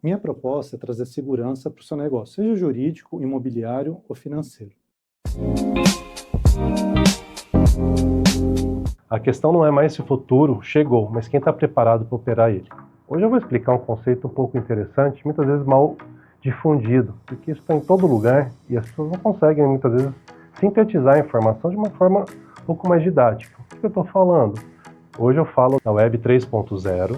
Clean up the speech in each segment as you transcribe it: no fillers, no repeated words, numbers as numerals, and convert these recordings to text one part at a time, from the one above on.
Minha proposta é trazer segurança para o seu negócio, seja jurídico, imobiliário ou financeiro. A questão não é mais se o futuro chegou, mas quem está preparado para operar ele. Hoje eu vou explicar um conceito um pouco interessante, muitas vezes mal difundido, porque isso está em todo lugar e as pessoas não conseguem, muitas vezes, sintetizar a informação de uma forma um pouco mais didática. O que eu estou falando? Hoje eu falo da Web 3.0,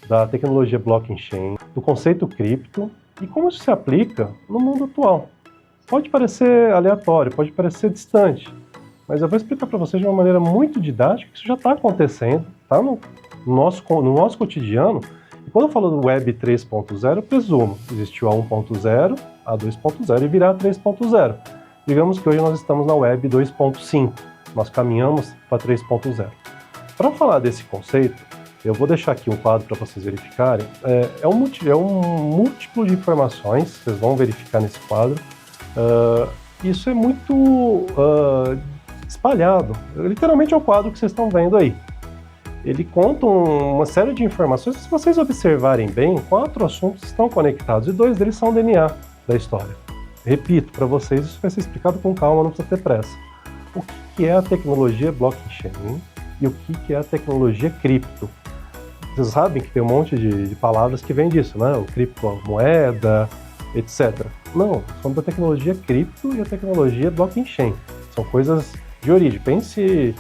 da tecnologia blockchain, do conceito cripto e como isso se aplica no mundo atual. Pode parecer aleatório, pode parecer distante, mas eu vou explicar para vocês de uma maneira muito didática que isso já está acontecendo, está no nosso cotidiano. E quando eu falo do Web 3.0, eu presumo que existiu a 1.0, a 2.0 e virá a 3.0. Digamos que hoje nós estamos na Web 2.5, nós caminhamos para 3.0. Para falar desse conceito, eu vou deixar aqui um quadro para vocês verificarem. É um múltiplo de informações, vocês vão verificar nesse quadro. Isso é muito espalhado. Literalmente é o quadro que vocês estão vendo aí. Ele conta uma série de informações. Se vocês observarem bem, 4 assuntos estão conectados e 2 deles são DNA da história. Repito para vocês, isso vai ser explicado com calma, não precisa ter pressa. O que é a tecnologia blockchain e o que é a tecnologia cripto? Vocês sabem que tem um monte de palavras que vêm disso, né? O criptomoeda, etc. Não, são da tecnologia cripto e a tecnologia blockchain. São coisas de origem. Pense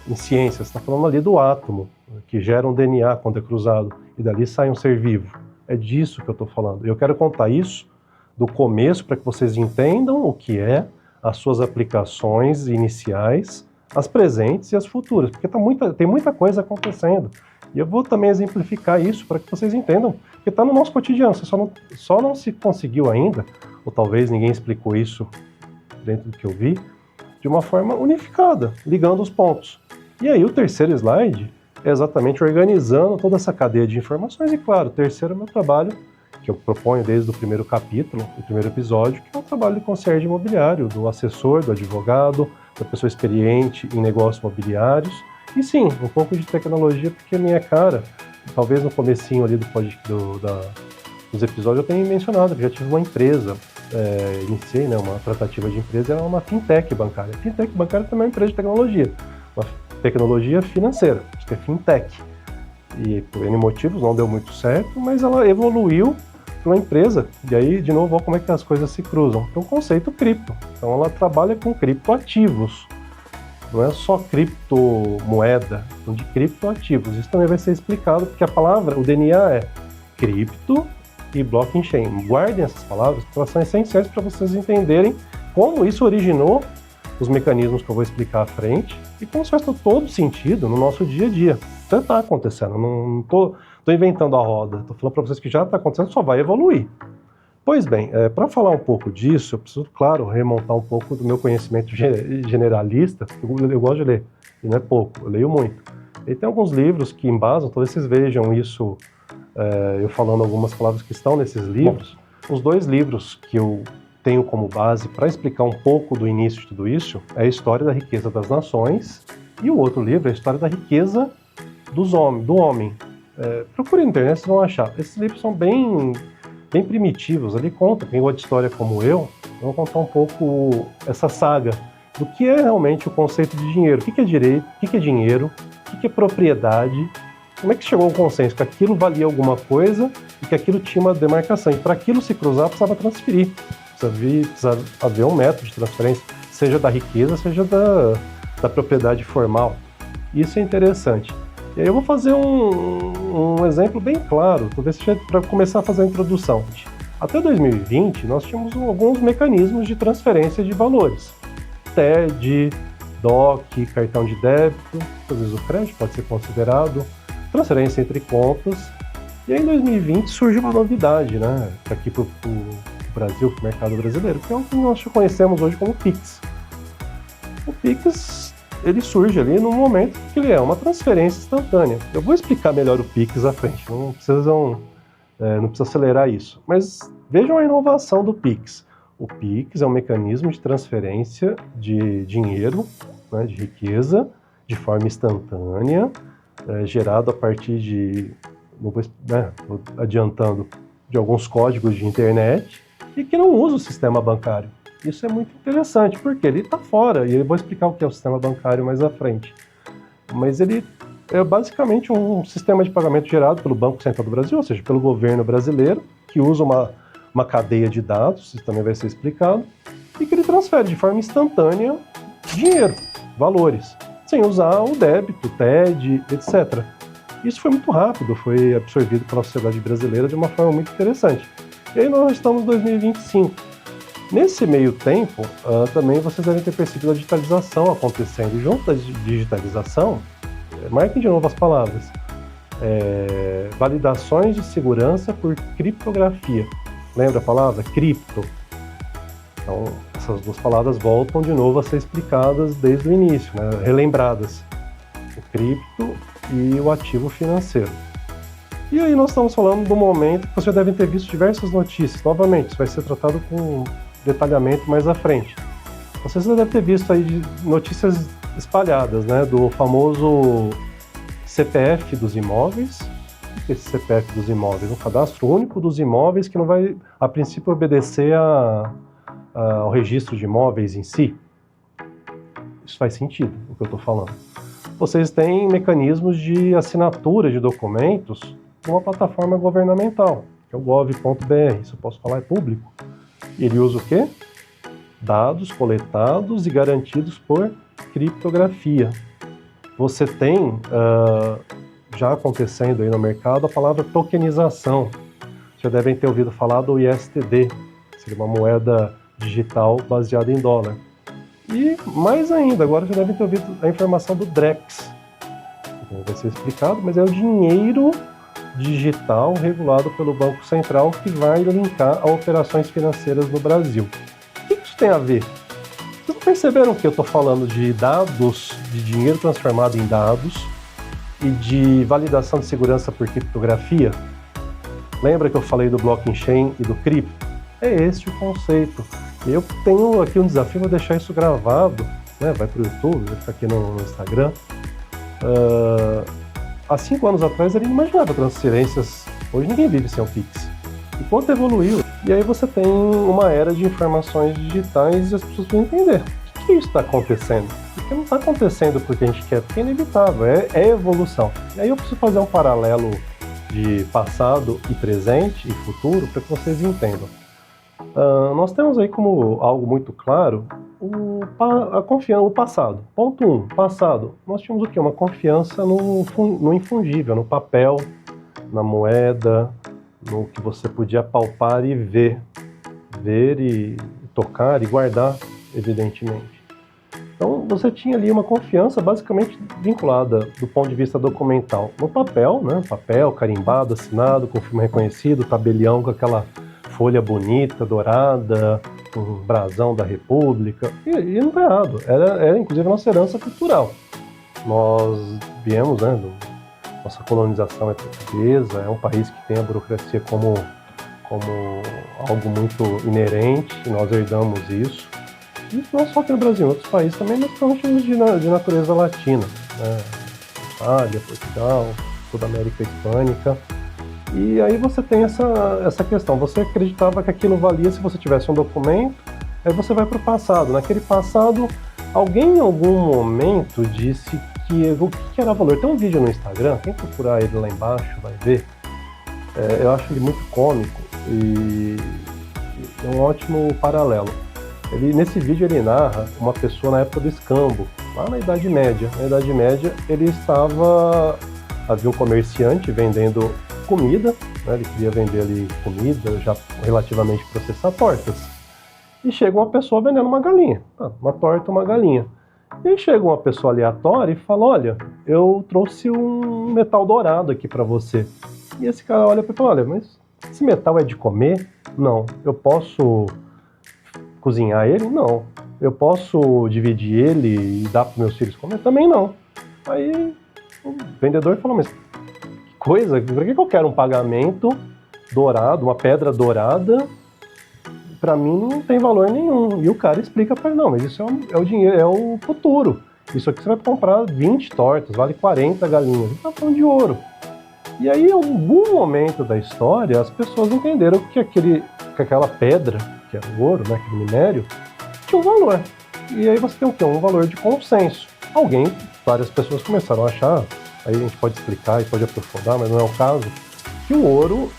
em ciência, você está falando ali do átomo, que gera um DNA quando é cruzado, e dali sai um ser vivo. É disso que eu estou falando. Eu quero contar isso do começo para que vocês entendam o que é, as suas aplicações iniciais, as presentes e as futuras, porque tem muita coisa acontecendo. E eu vou também exemplificar isso para que vocês entendam, porque está no nosso cotidiano, você só não se conseguiu ainda, ou talvez ninguém explicou isso dentro do que eu vi, de uma forma unificada, ligando os pontos. E aí o terceiro slide é exatamente organizando toda essa cadeia de informações, e claro, o terceiro é o meu trabalho, que eu proponho desde o primeiro capítulo, o primeiro episódio, que é o trabalho de concierge imobiliário, do assessor, do advogado, da pessoa experiente em negócios imobiliários, e sim, um pouco de tecnologia, porque a minha cara, talvez no comecinho ali dos episódios eu tenha mencionado, que já tive uma empresa, iniciei uma tratativa de empresa, era uma fintech bancária. Fintech bancária também é uma empresa de tecnologia, uma tecnologia financeira, isso que é fintech. E por N motivos não deu muito certo, mas ela evoluiu para uma empresa, e aí, de novo, olha como é que as coisas se cruzam. Então, o conceito cripto. Então, ela trabalha com criptoativos. Não é só criptomoeda, são de criptoativos. Isso também vai ser explicado, porque a palavra, o DNA é cripto e blockchain. Guardem essas palavras, porque elas são essenciais para vocês entenderem como isso originou os mecanismos que eu vou explicar à frente e como isso faz todo sentido no nosso dia a dia. Então está acontecendo, não estou inventando a roda, estou falando para vocês que já está acontecendo, só vai evoluir. Pois bem, para falar um pouco disso, eu preciso, claro, remontar um pouco do meu conhecimento generalista, porque eu gosto de ler, e não é pouco, eu leio muito. E tem alguns livros que embasam, talvez vocês vejam isso, eu falando algumas palavras que estão nesses livros. Os 2 livros que eu tenho como base para explicar um pouco do início de tudo isso é a História da Riqueza das Nações, e o outro livro é a História da Riqueza do Homem. Procure na internet, vocês vão achar. Esses livros são bem primitivos, ali conta, quem gosta de história como eu vou contar um pouco essa saga do que é realmente o conceito de dinheiro, o que é direito, o que é dinheiro, o que é propriedade, como é que chegou ao consenso que aquilo valia alguma coisa e que aquilo tinha uma demarcação, e para aquilo se cruzar precisava transferir, precisa haver um método de transferência, seja da riqueza, seja da propriedade formal. Isso é interessante. E aí eu vou fazer um exemplo bem claro, talvez seja para começar a fazer a introdução. Até 2020, nós tínhamos alguns mecanismos de transferência de valores. TED, DOC, cartão de débito, às vezes o crédito pode ser considerado, transferência entre contas. E aí em 2020 surge uma novidade, né, aqui para o Brasil, para o mercado brasileiro, que é o que nós conhecemos hoje como Pix. O Pix, ele surge ali num momento que ele é uma transferência instantânea. Eu vou explicar melhor o Pix à frente, não precisa acelerar isso. Mas vejam a inovação do Pix. O Pix é um mecanismo de transferência de dinheiro, né, de riqueza, de forma instantânea, gerado a partir de não vou, né, tô adiantando, de alguns códigos de internet e que não usa o sistema bancário. Isso é muito interessante, porque ele está fora, e eu vou explicar o que é o sistema bancário mais à frente. Mas ele é basicamente um sistema de pagamento gerado pelo Banco Central do Brasil, ou seja, pelo governo brasileiro, que usa uma cadeia de dados, isso também vai ser explicado, e que ele transfere de forma instantânea dinheiro, valores, sem usar o débito, TED, etc. Isso foi muito rápido, foi absorvido pela sociedade brasileira de uma forma muito interessante. E aí nós estamos em 2025. Nesse meio tempo, também vocês devem ter percebido a digitalização acontecendo. E junto da digitalização, marquem de novo as palavras, validações de segurança por criptografia. Lembra a palavra? Cripto. Então, essas duas palavras voltam de novo a ser explicadas desde o início, né? Relembradas. O cripto e o ativo financeiro. E aí nós estamos falando do momento que vocês devem ter visto diversas notícias. Novamente, isso vai ser tratado com detalhamento mais à frente. Vocês já devem ter visto aí notícias espalhadas, né, do famoso CPF dos imóveis. O que é esse CPF dos imóveis? Um cadastro único dos imóveis que não vai, a princípio, obedecer ao registro de imóveis em si. Isso faz sentido, o que eu estou falando. Vocês têm mecanismos de assinatura de documentos numa plataforma governamental, que é o gov.br, isso eu posso falar, é público. E ele usa o quê? Dados coletados e garantidos por criptografia. Você tem, já acontecendo aí no mercado, a palavra tokenização. Já devem ter ouvido falar do ISTD, seria uma moeda digital baseada em dólar. E mais ainda, agora já devem ter ouvido a informação do DREX. Então vai ser explicado, mas é o dinheiro digital regulado pelo Banco Central que vai linkar a operações financeiras no Brasil. O que isso tem a ver? Vocês não perceberam que eu estou falando de dados, de dinheiro transformado em dados e de validação de segurança por criptografia? Lembra que eu falei do blockchain e do cripto? É esse o conceito. Eu tenho aqui um desafio, vou deixar isso gravado, né? Vai para o YouTube, vai ficar aqui no Instagram. Há 5 anos atrás ele não imaginava transferências, hoje ninguém vive sem o Pix. E quanto evoluiu? E aí você tem uma era de informações digitais e as pessoas precisam entender. O que isso está acontecendo? Porque não está acontecendo porque a gente quer, porque é inevitável, é evolução. E aí eu preciso fazer um paralelo de passado e presente e futuro para que vocês entendam. Nós temos aí como algo muito claro o passado. Ponto 1, passado. Nós tínhamos o quê? Uma confiança no infungível, no papel, na moeda, no que você podia palpar e ver e tocar e guardar, evidentemente. Então você tinha ali uma confiança basicamente vinculada do ponto de vista documental no papel, né? Papel carimbado, assinado, com firma reconhecido, tabelião com aquela folha bonita, dourada, um brasão da República, e não está errado, era inclusive a nossa herança cultural. Nós viemos, né, nossa colonização é portuguesa, é um país que tem a burocracia como algo muito inerente, e nós herdamos isso, e não só aqui no Brasil, em outros países também, mas principalmente de natureza latina, né, Itália, Portugal, toda a América Hispânica. E aí você tem essa questão, você acreditava que aquilo valia se você tivesse um documento, aí você vai para o passado. Naquele passado, alguém em algum momento disse o que era valor. Tem um vídeo no Instagram, quem procurar ele lá embaixo vai ver. Eu acho ele muito cômico e é um ótimo paralelo. Nesse vídeo ele narra uma pessoa na época do escambo, lá na Idade Média. Na Idade Média havia um comerciante vendendo comida, né? Ele queria vender ali comida já relativamente processada, tortas. E chega uma pessoa vendendo uma galinha, uma torta, uma galinha. E aí chega uma pessoa aleatória e fala, olha, eu trouxe um metal dourado aqui para você. E esse cara olha para ele e fala, olha, mas esse metal é de comer? Não. Eu posso cozinhar ele? Não. Eu posso dividir ele e dar para meus filhos comer? Também não. Aí o vendedor falou, mas coisa, por que eu quero um pagamento dourado, uma pedra dourada, para mim não tem valor nenhum. E o cara explica para ele, não, mas isso é o dinheiro, é o futuro. Isso aqui você vai comprar 20 tortas, vale 40 galinhas. Ele tá falando de ouro. E aí, em algum momento da história, as pessoas entenderam que aquela pedra, que era o ouro, né, aquele minério, tinha um valor. E aí você tem o quê? Um valor de consenso. Várias pessoas começaram a achar, aí a gente pode explicar e pode aprofundar, mas não é o caso, que o ouro,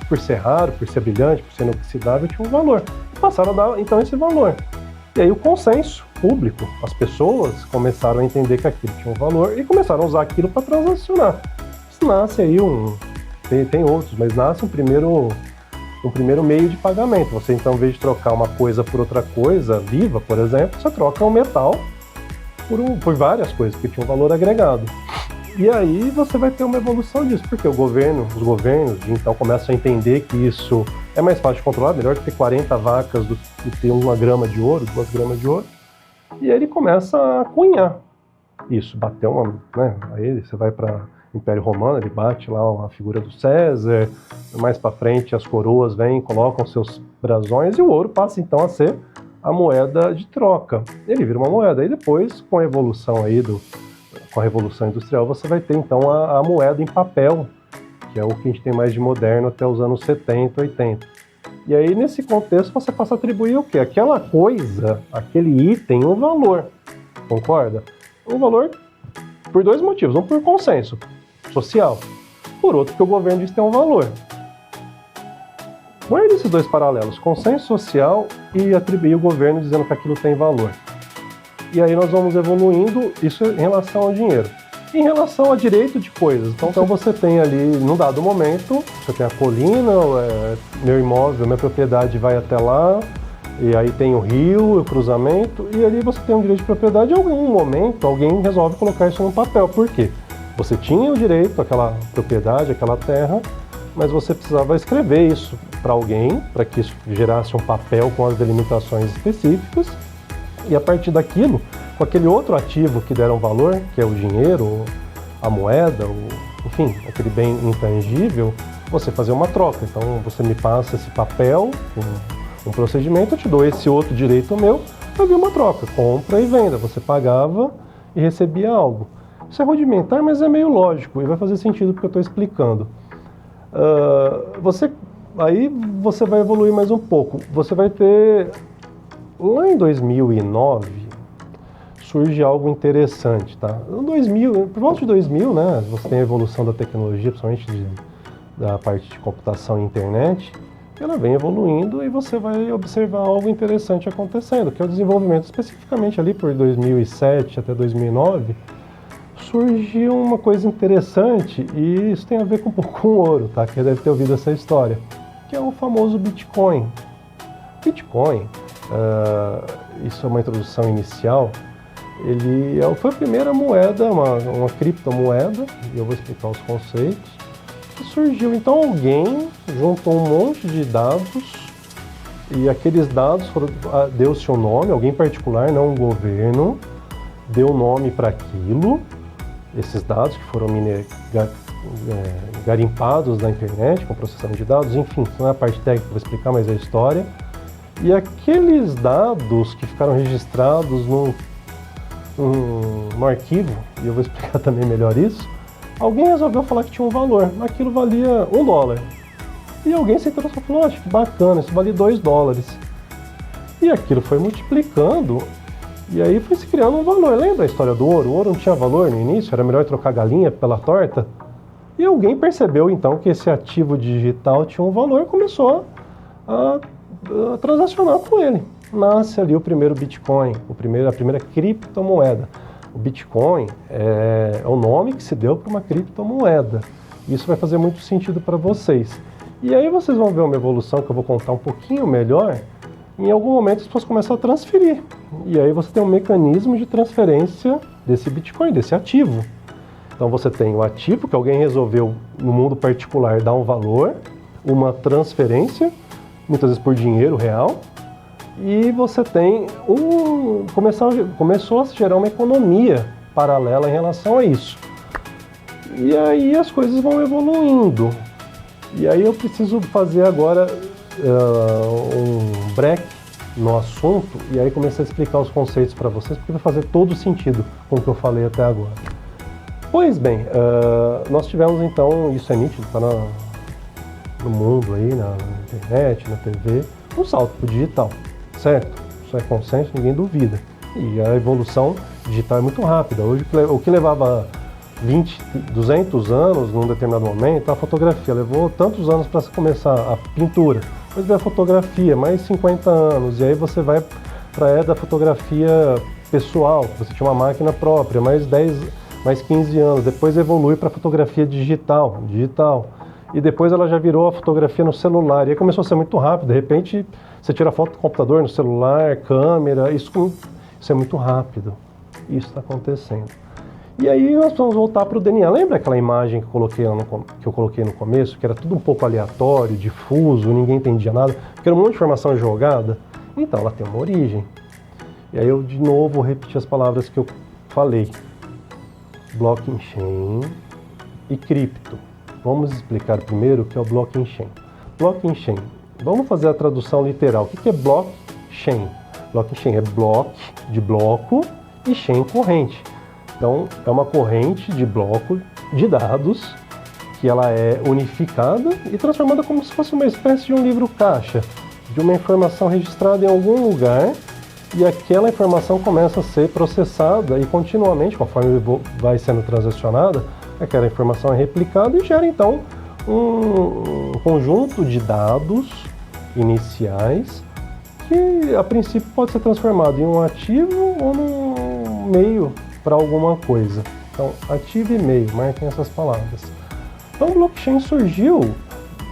por ser raro, por ser brilhante, por ser inoxidável, tinha um valor. E passaram a dar, então, esse valor. E aí o consenso público, as pessoas começaram a entender que aquilo tinha um valor e começaram a usar aquilo para transacionar. Nasce aí tem outros, mas nasce um primeiro meio de pagamento. Você, então, em vez de trocar uma coisa por outra coisa, viva, por exemplo, você troca um metal por várias coisas que tinham um valor agregado. E aí você vai ter uma evolução disso, porque os governos então começam a entender que isso é mais fácil de controlar, melhor do que 40 vacas do que ter 1 grama de ouro, 2 gramas de ouro. E aí ele começa a cunhar isso, bater né? Aí você vai para Império Romano, ele bate lá a figura do César, mais para frente as coroas vêm, colocam seus brasões e o ouro passa então a ser a moeda de troca. Ele vira uma moeda, e depois com a evolução aí com a Revolução Industrial você vai ter então a moeda em papel, que é o que a gente tem mais de moderno até os anos 70, 80. E aí nesse contexto você passa a atribuir o quê? Aquela coisa, aquele item, um valor, concorda? Um valor por 2 motivos, um por consenso social, por outro que o governo diz que tem um valor. Guarde esses 2 paralelos, consenso social e atribuir o governo dizendo que aquilo tem valor. E aí nós vamos evoluindo isso em relação ao dinheiro. Em relação a direito de coisas, então você tem ali, num dado momento, você tem a colina, meu imóvel, minha propriedade vai até lá, e aí tem o rio, o cruzamento, e ali você tem um direito de propriedade. Em algum momento, alguém resolve colocar isso no papel. Por quê? Você tinha o direito àquela propriedade, àquela terra, mas você precisava escrever isso para alguém, para que isso gerasse um papel com as delimitações específicas, e a partir daquilo, com aquele outro ativo que deram valor, que é o dinheiro, a moeda, enfim, aquele bem intangível, você fazer uma troca. Então você me passa esse papel, um procedimento, eu te dou esse outro direito meu, havia uma troca, compra e venda, você pagava e recebia algo. Isso é rudimentar, mas é meio lógico e vai fazer sentido porque eu estou explicando. Aí você vai evoluir mais um pouco. Você vai ter, lá em 2009, surge algo interessante, tá? Por volta de 2000, né, você tem a evolução da tecnologia, principalmente da parte de computação e internet, ela vem evoluindo e você vai observar algo interessante acontecendo, que é o desenvolvimento, especificamente ali por 2007 até 2009, surgiu uma coisa interessante, e isso tem a ver com um pouco com ouro, tá? Que deve ter ouvido essa história, que é o famoso Bitcoin. Bitcoin, isso é uma introdução inicial, ele foi a primeira moeda, uma criptomoeda, e eu vou explicar os conceitos, que surgiu. Então alguém juntou um monte de dados, e aqueles dados deu-se um nome, alguém particular, não um governo, deu nome para aquilo, esses dados que foram garimpados na internet, com processamento de dados, enfim, não é a parte técnica que eu vou explicar, mas é a história. E aqueles dados que ficaram registrados no arquivo, e eu vou explicar também melhor isso, alguém resolveu falar que tinha um valor, aquilo valia $1. E alguém se interessou e falou, acho que bacana, isso vale $2. E aquilo foi multiplicando, e aí foi se criando um valor. Lembra a história do ouro? O ouro não tinha valor no início, era melhor trocar galinha pela torta. E alguém percebeu então que esse ativo digital tinha um valor e começou a transacionar com ele. Nasce ali o primeiro Bitcoin, a primeira criptomoeda. O Bitcoin é o nome que se deu para uma criptomoeda. Isso vai fazer muito sentido para vocês. E aí vocês vão ver uma evolução que eu vou contar um pouquinho melhor. Em algum momento as pessoas começam a transferir. E aí você tem um mecanismo de transferência desse Bitcoin, desse ativo. Então você tem o ativo que alguém resolveu, no mundo particular, dar um valor, uma transferência, muitas vezes por dinheiro real, e você tem começou a se gerar uma economia paralela em relação a isso. E aí as coisas vão evoluindo. E aí eu preciso fazer agora um break no assunto, e aí começar a explicar os conceitos para vocês, porque vai fazer todo sentido com o que eu falei até agora. Pois bem, nós tivemos então, isso é nítido, está no mundo aí, na internet, na TV, um salto para o digital, certo? Isso é consenso, ninguém duvida. E a evolução digital é muito rápida. Hoje, o que levava 20, 200 anos num determinado momento, a fotografia levou tantos anos para começar a pintura. Depois veio a fotografia, mais 50 anos, e aí você vai para a era da fotografia pessoal, você tinha uma máquina própria, mais 15 anos. Depois evolui para a fotografia digital. E depois ela já virou a fotografia no celular. E aí começou a ser muito rápido. De repente, você tira foto do computador, no celular, câmera. Isso é muito rápido. Isso está acontecendo. E aí nós vamos voltar para o DNA. Lembra aquela imagem que eu coloquei no começo? Que era tudo um pouco aleatório, difuso, ninguém entendia nada. Porque era um monte de informação jogada. Então, ela tem uma origem. E aí eu, de novo, vou repetir as palavras que eu falei. Blockchain e cripto. Vamos explicar primeiro o que é o blockchain. Blockchain. Vamos fazer a tradução literal. O que é blockchain? Blockchain é block, de bloco, e chain, corrente. Então, é uma corrente de bloco de dados que ela é unificada e transformada como se fosse uma espécie de um livro caixa, de uma informação registrada em algum lugar, e aquela informação começa a ser processada e continuamente, conforme vai sendo transacionada, aquela informação é replicada e gera então um conjunto de dados iniciais que a princípio pode ser transformado em um ativo ou num meio para alguma coisa. Então, ativo e meio, marquem essas palavras. Então, o blockchain surgiu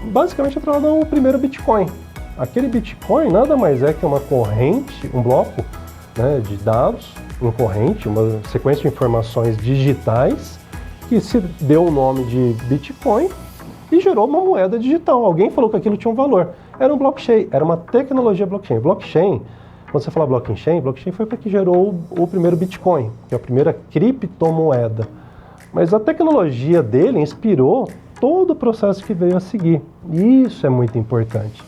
basicamente através do primeiro Bitcoin. Aquele Bitcoin nada mais é que uma corrente, um bloco, né, de dados, uma corrente, uma sequência de informações digitais que se deu o nome de Bitcoin e gerou uma moeda digital. Alguém falou que aquilo tinha um valor. Era um blockchain, era uma tecnologia blockchain. Blockchain, quando você fala blockchain foi para que gerou o primeiro Bitcoin, que é a primeira criptomoeda. Mas a tecnologia dele inspirou todo o processo que veio a seguir. E isso é muito importante.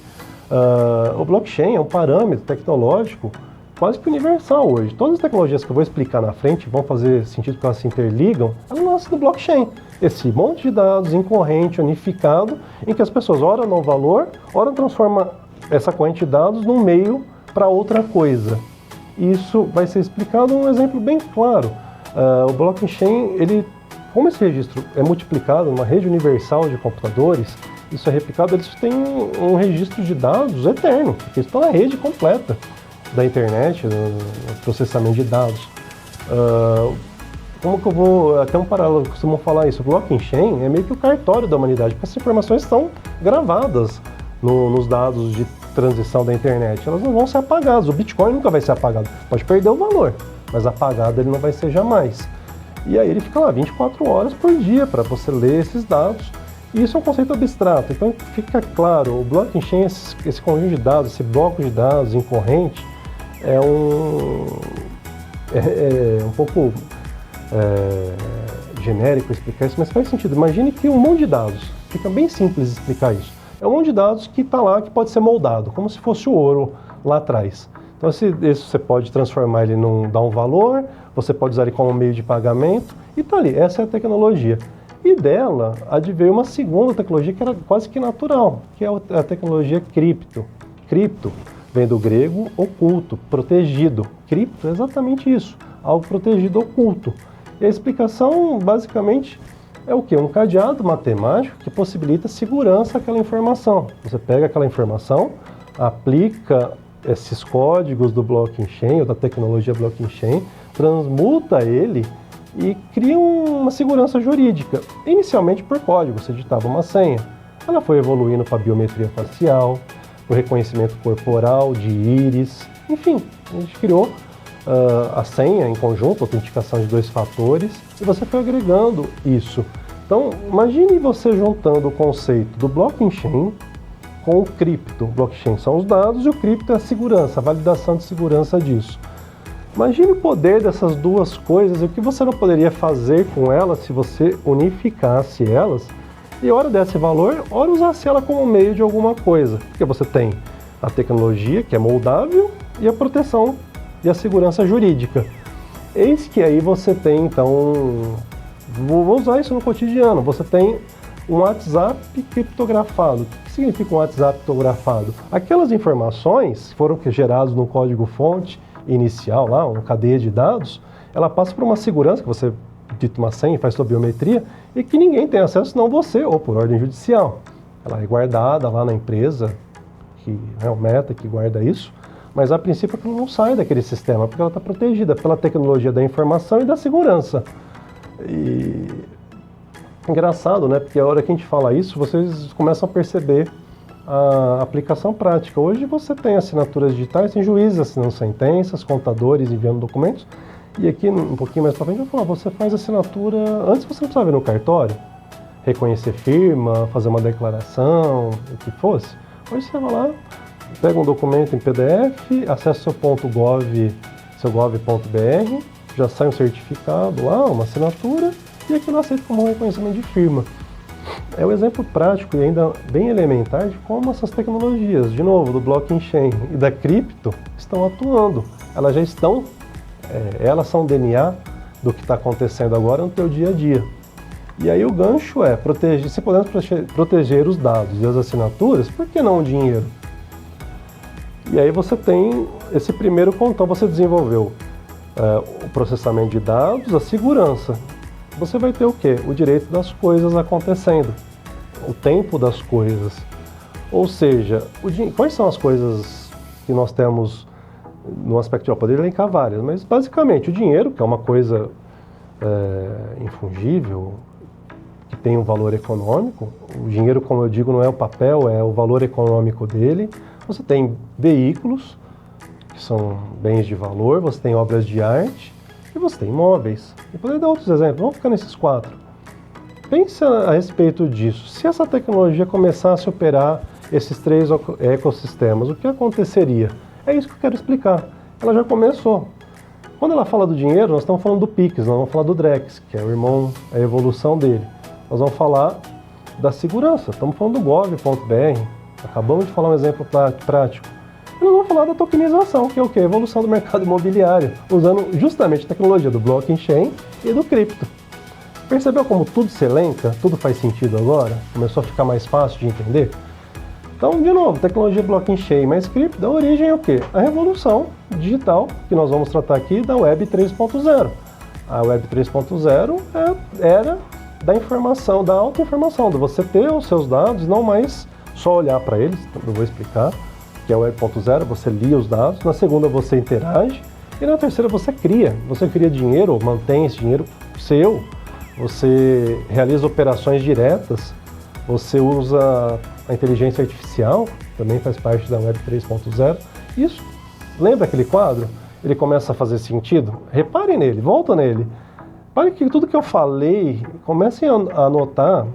O blockchain é um parâmetro tecnológico quase que universal hoje. Todas as tecnologias que eu vou explicar na frente vão fazer sentido porque elas se interligam, elas nascem do blockchain. Esse monte de dados em corrente, unificado, em que as pessoas ora dão valor, ora transformam essa corrente de dados num meio para outra coisa. Isso vai ser explicado num exemplo bem claro. O blockchain, como esse registro é multiplicado numa rede universal de computadores, isso é replicado, eles têm um registro de dados eterno, porque está na rede completa da internet, no processamento de dados. Como que eu vou, até um paralelo, costumam falar isso, o blockchain é meio que o cartório da humanidade, porque essas informações estão gravadas nos dados de transição da internet, elas não vão ser apagadas, o Bitcoin nunca vai ser apagado, pode perder o valor, mas apagado ele não vai ser jamais. E aí ele fica lá 24 horas por dia para você ler esses dados. E isso é um conceito abstrato, então fica claro, o blockchain, esse conjunto de dados, esse bloco de dados em corrente, é um pouco genérico explicar isso, mas faz sentido. Imagine que um monte de dados, fica bem simples explicar isso. É um monte de dados que está lá, que pode ser moldado, como se fosse o ouro lá atrás. Então esse você pode transformar ele dar um valor, você pode usar ele como meio de pagamento, e está ali, essa é a tecnologia. E dela adveio uma segunda tecnologia que era quase que natural, que é a tecnologia cripto. Cripto vem do grego oculto, protegido. Cripto é exatamente isso, algo protegido, oculto. E a explicação, basicamente, é o quê? Um cadeado matemático que possibilita segurança àquela informação. Você pega aquela informação, aplica esses códigos do blockchain, ou da tecnologia blockchain, transmuta ele e cria uma segurança jurídica. Inicialmente por código, você digitava uma senha. Ela foi evoluindo para a biometria facial, para o reconhecimento corporal, de íris, enfim, a gente criou a senha em conjunto, autenticação de 2 fatores, e você foi agregando isso. Então, imagine você juntando o conceito do blockchain com o cripto. O blockchain são os dados e o cripto é a segurança, a validação de segurança disso. Imagine o poder dessas duas coisas e o que você não poderia fazer com elas se você unificasse elas e ora desse valor, ora usasse ela como meio de alguma coisa. Porque você tem a tecnologia, que é moldável, e a proteção e a segurança jurídica. Eis que aí você tem, então, Vou usar isso no cotidiano. Você tem um WhatsApp criptografado. O que significa um WhatsApp criptografado? Aquelas informações foram geradas no código-fonte inicial, lá, uma cadeia de dados, ela passa por uma segurança, que você digita uma senha, faz sua biometria, e que ninguém tem acesso, senão você, ou por ordem judicial. Ela é guardada lá na empresa, que é o Meta que guarda isso, mas a princípio ela não sai daquele sistema, porque ela está protegida pela tecnologia da informação e da segurança. E engraçado, né? Porque a hora que a gente fala isso, vocês começam a perceber a aplicação prática. Hoje você tem assinaturas digitais, tem juízes assinando sentenças, contadores enviando documentos, e aqui um pouquinho mais para frente eu vou falar, você faz assinatura, antes você não precisava ir no cartório, reconhecer firma, fazer uma declaração, o que fosse. Hoje você vai lá, pega um documento em PDF, acessa seu .gov, seu gov.br, já sai um certificado lá, uma assinatura, e aquilo aceita como um reconhecimento de firma. É um exemplo prático e ainda bem elementar de como essas tecnologias, de novo, do blockchain e da cripto, estão atuando. Elas já estão, elas são o DNA do que está acontecendo agora no teu dia a dia. E aí o gancho é, se podemos proteger os dados e as assinaturas, por que não o dinheiro? E aí você tem esse primeiro ponto, você desenvolveu o processamento de dados, a segurança. Você vai ter o quê? O direito das coisas acontecendo, o tempo das coisas. Ou seja, quais são as coisas que nós temos no aspecto de poder elencar várias, mas basicamente o dinheiro, que é uma coisa infungível, que tem um valor econômico. O dinheiro, como eu digo, não é o papel, é o valor econômico dele. Você tem veículos, que são bens de valor, você tem obras de arte e você tem imóveis. E poderia dar outros exemplos, vamos ficar nesses 4. Pense a respeito disso. Se essa tecnologia começasse a operar esses 3 ecossistemas, o que aconteceria? É isso que eu quero explicar. Ela já começou. Quando ela fala do dinheiro, nós estamos falando do Pix, nós vamos falar do Drex, que é o irmão, a evolução dele. Nós vamos falar da segurança, estamos falando do gov.br, acabamos de falar um exemplo prático. E nós vamos falar da tokenização, que é o quê? A evolução do mercado imobiliário, usando justamente a tecnologia do blockchain e do cripto. Percebeu como tudo se elenca, tudo faz sentido agora? Começou a ficar mais fácil de entender? Então, de novo, tecnologia blockchain mais cripto dá origem ao quê? A revolução digital, que nós vamos tratar aqui da Web 3.0. A Web 3.0 era da informação, da autoinformação, de você ter os seus dados, não mais só olhar para eles, eu vou explicar, que é a Web 1.0, você lia os dados, na segunda você interage, e na terceira você cria dinheiro, mantém esse dinheiro seu, você realiza operações diretas, você usa a inteligência artificial, também faz parte da Web 3.0, isso, lembra aquele quadro? Ele começa a fazer sentido? Repare nele, volta nele. Para que tudo que eu falei, comecem a anotar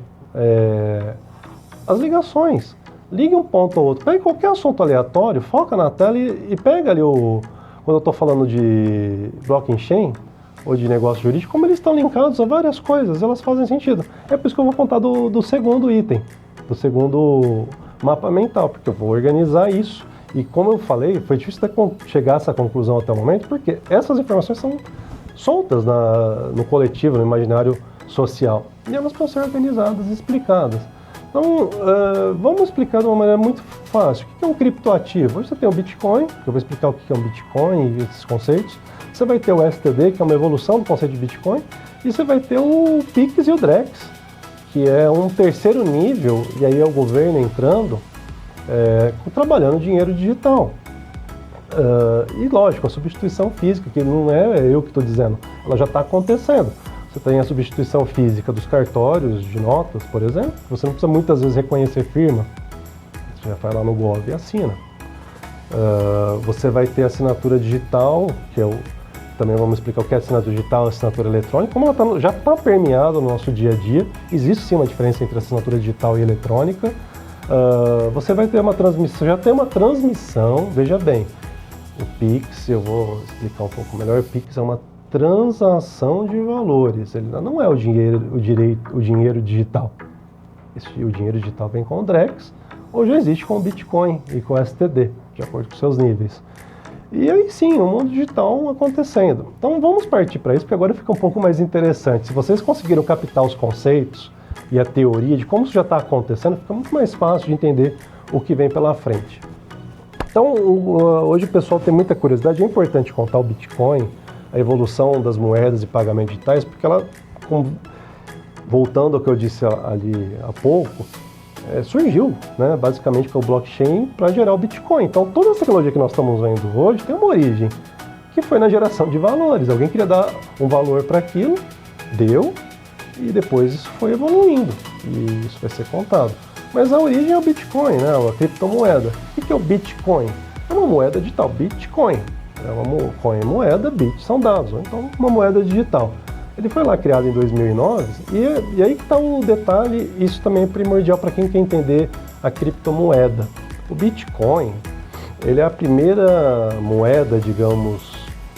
as ligações. Ligue um ponto ou outro. Pegue qualquer assunto aleatório, foca na tela e pega ali quando eu estou falando de blockchain ou de negócio jurídico, como eles estão linkados a várias coisas, elas fazem sentido. É por isso que eu vou contar do segundo item, do segundo mapa mental, porque eu vou organizar isso. E como eu falei, foi difícil chegar a essa conclusão até o momento, porque essas informações são soltas no coletivo, no imaginário social. E elas podem ser organizadas e explicadas. Então, vamos explicar de uma maneira muito fácil. O que é um criptoativo? Hoje você tem o Bitcoin, que eu vou explicar o que é um Bitcoin e esses conceitos. Você vai ter o STD, que é uma evolução do conceito de Bitcoin. E você vai ter o Pix e o Drex, que é um terceiro nível, e aí é o governo entrando, trabalhando dinheiro digital. E lógico, a substituição física, que não é eu que estou dizendo, ela já está acontecendo. Você tem a substituição física dos cartórios de notas, por exemplo, você não precisa muitas vezes reconhecer firma, você já vai lá no Gov e assina. Você vai ter assinatura digital, que também vamos explicar o que é assinatura digital e assinatura eletrônica, como ela já está permeada no nosso dia a dia, existe sim uma diferença entre assinatura digital e eletrônica. Você vai ter uma transmissão, já tem uma transmissão, veja bem, o Pix, eu vou explicar um pouco melhor, o Pix é uma transação de valores, ele não é o dinheiro digital. O dinheiro digital vem com o Drex, ou já existe com o Bitcoin e com o STD, de acordo com seus níveis. E aí sim, o mundo digital acontecendo. Então vamos partir para isso, porque agora fica um pouco mais interessante. Se vocês conseguiram captar os conceitos e a teoria de como isso já está acontecendo, fica muito mais fácil de entender o que vem pela frente. Então hoje o pessoal tem muita curiosidade, é importante contar o Bitcoin, a evolução das moedas e pagamentos digitais, porque ela, voltando ao que eu disse ali há pouco, surgiu, né, basicamente com o blockchain para gerar o Bitcoin. Então toda a tecnologia que nós estamos vendo hoje tem uma origem, que foi na geração de valores. Alguém queria dar um valor para aquilo, deu, e depois isso foi evoluindo, e isso vai ser contado. Mas a origem é o Bitcoin, né, a criptomoeda. O que é o Bitcoin? É uma moeda digital, Bitcoin. É uma coin, moeda, bit são dados, ou então uma moeda digital. Ele foi lá criado em 2009 e aí que está o detalhe, isso também é primordial para quem quer entender a criptomoeda. O Bitcoin, ele é a primeira moeda, digamos,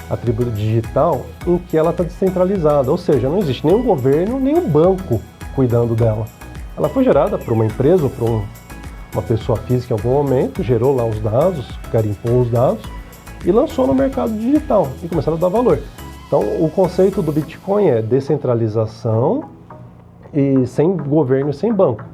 atribuída digital em que ela está descentralizada, ou seja, não existe nenhum governo, nenhum banco cuidando dela. Ela foi gerada por uma empresa ou por uma pessoa física em algum momento, gerou lá os dados, garimpou os dados e lançou no mercado digital e começaram a dar valor. Então, o conceito do Bitcoin é descentralização e sem governo e sem banco.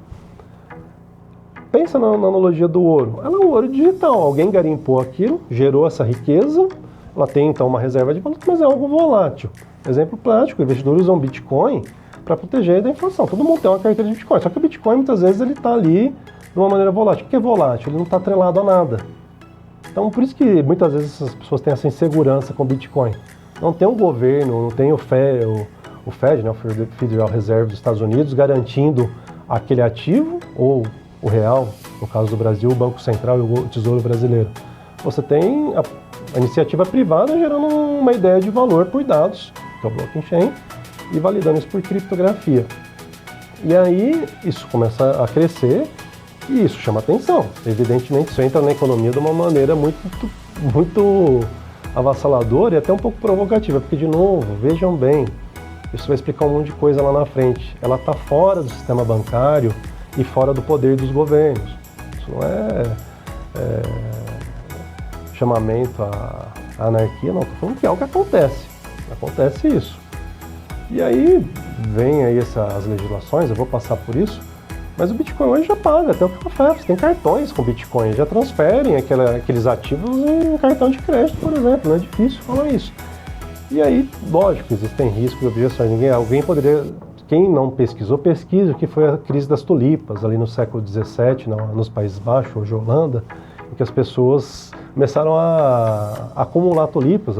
Pensa na analogia do ouro. Ela é um ouro digital. Alguém garimpou aquilo, gerou essa riqueza, ela tem então uma reserva de valor, mas é algo volátil. Exemplo prático, investidores usam Bitcoin para proteger da inflação. Todo mundo tem uma carteira de Bitcoin, só que o Bitcoin muitas vezes ele está ali de uma maneira volátil. O que é volátil? Ele não está atrelado a nada. Então, por isso que muitas vezes as pessoas têm essa insegurança com o Bitcoin. Não tem um governo, não tem o Fed, né, o Federal Reserve dos Estados Unidos, garantindo aquele ativo, ou o real, no caso do Brasil, o Banco Central e o Tesouro Brasileiro. Você tem a iniciativa privada gerando uma ideia de valor por dados, que é o blockchain, e validando isso por criptografia. E aí isso começa a crescer e isso chama atenção. Evidentemente isso entra na economia de uma maneira muito avassaladora e até um pouco provocativa, porque, de novo, vejam bem, isso vai explicar um monte de coisa lá na frente. Ela está fora do sistema bancário e fora do poder dos governos. Isso não é chamamento à anarquia, não. Estou falando que é algo que acontece. Acontece isso. E aí, vem aí as legislações, eu vou passar por isso, mas o Bitcoin hoje já paga até o café. Você tem cartões com Bitcoin, já transferem aqueles ativos em cartão de crédito, por exemplo. Não é difícil falar isso. E aí, lógico, existem riscos e objeções. Alguém poderia, quem não pesquisou, pesquise o que foi a crise das tulipas, ali no século XVII, nos Países Baixos, hoje Holanda, em que as pessoas começaram a acumular tulipas.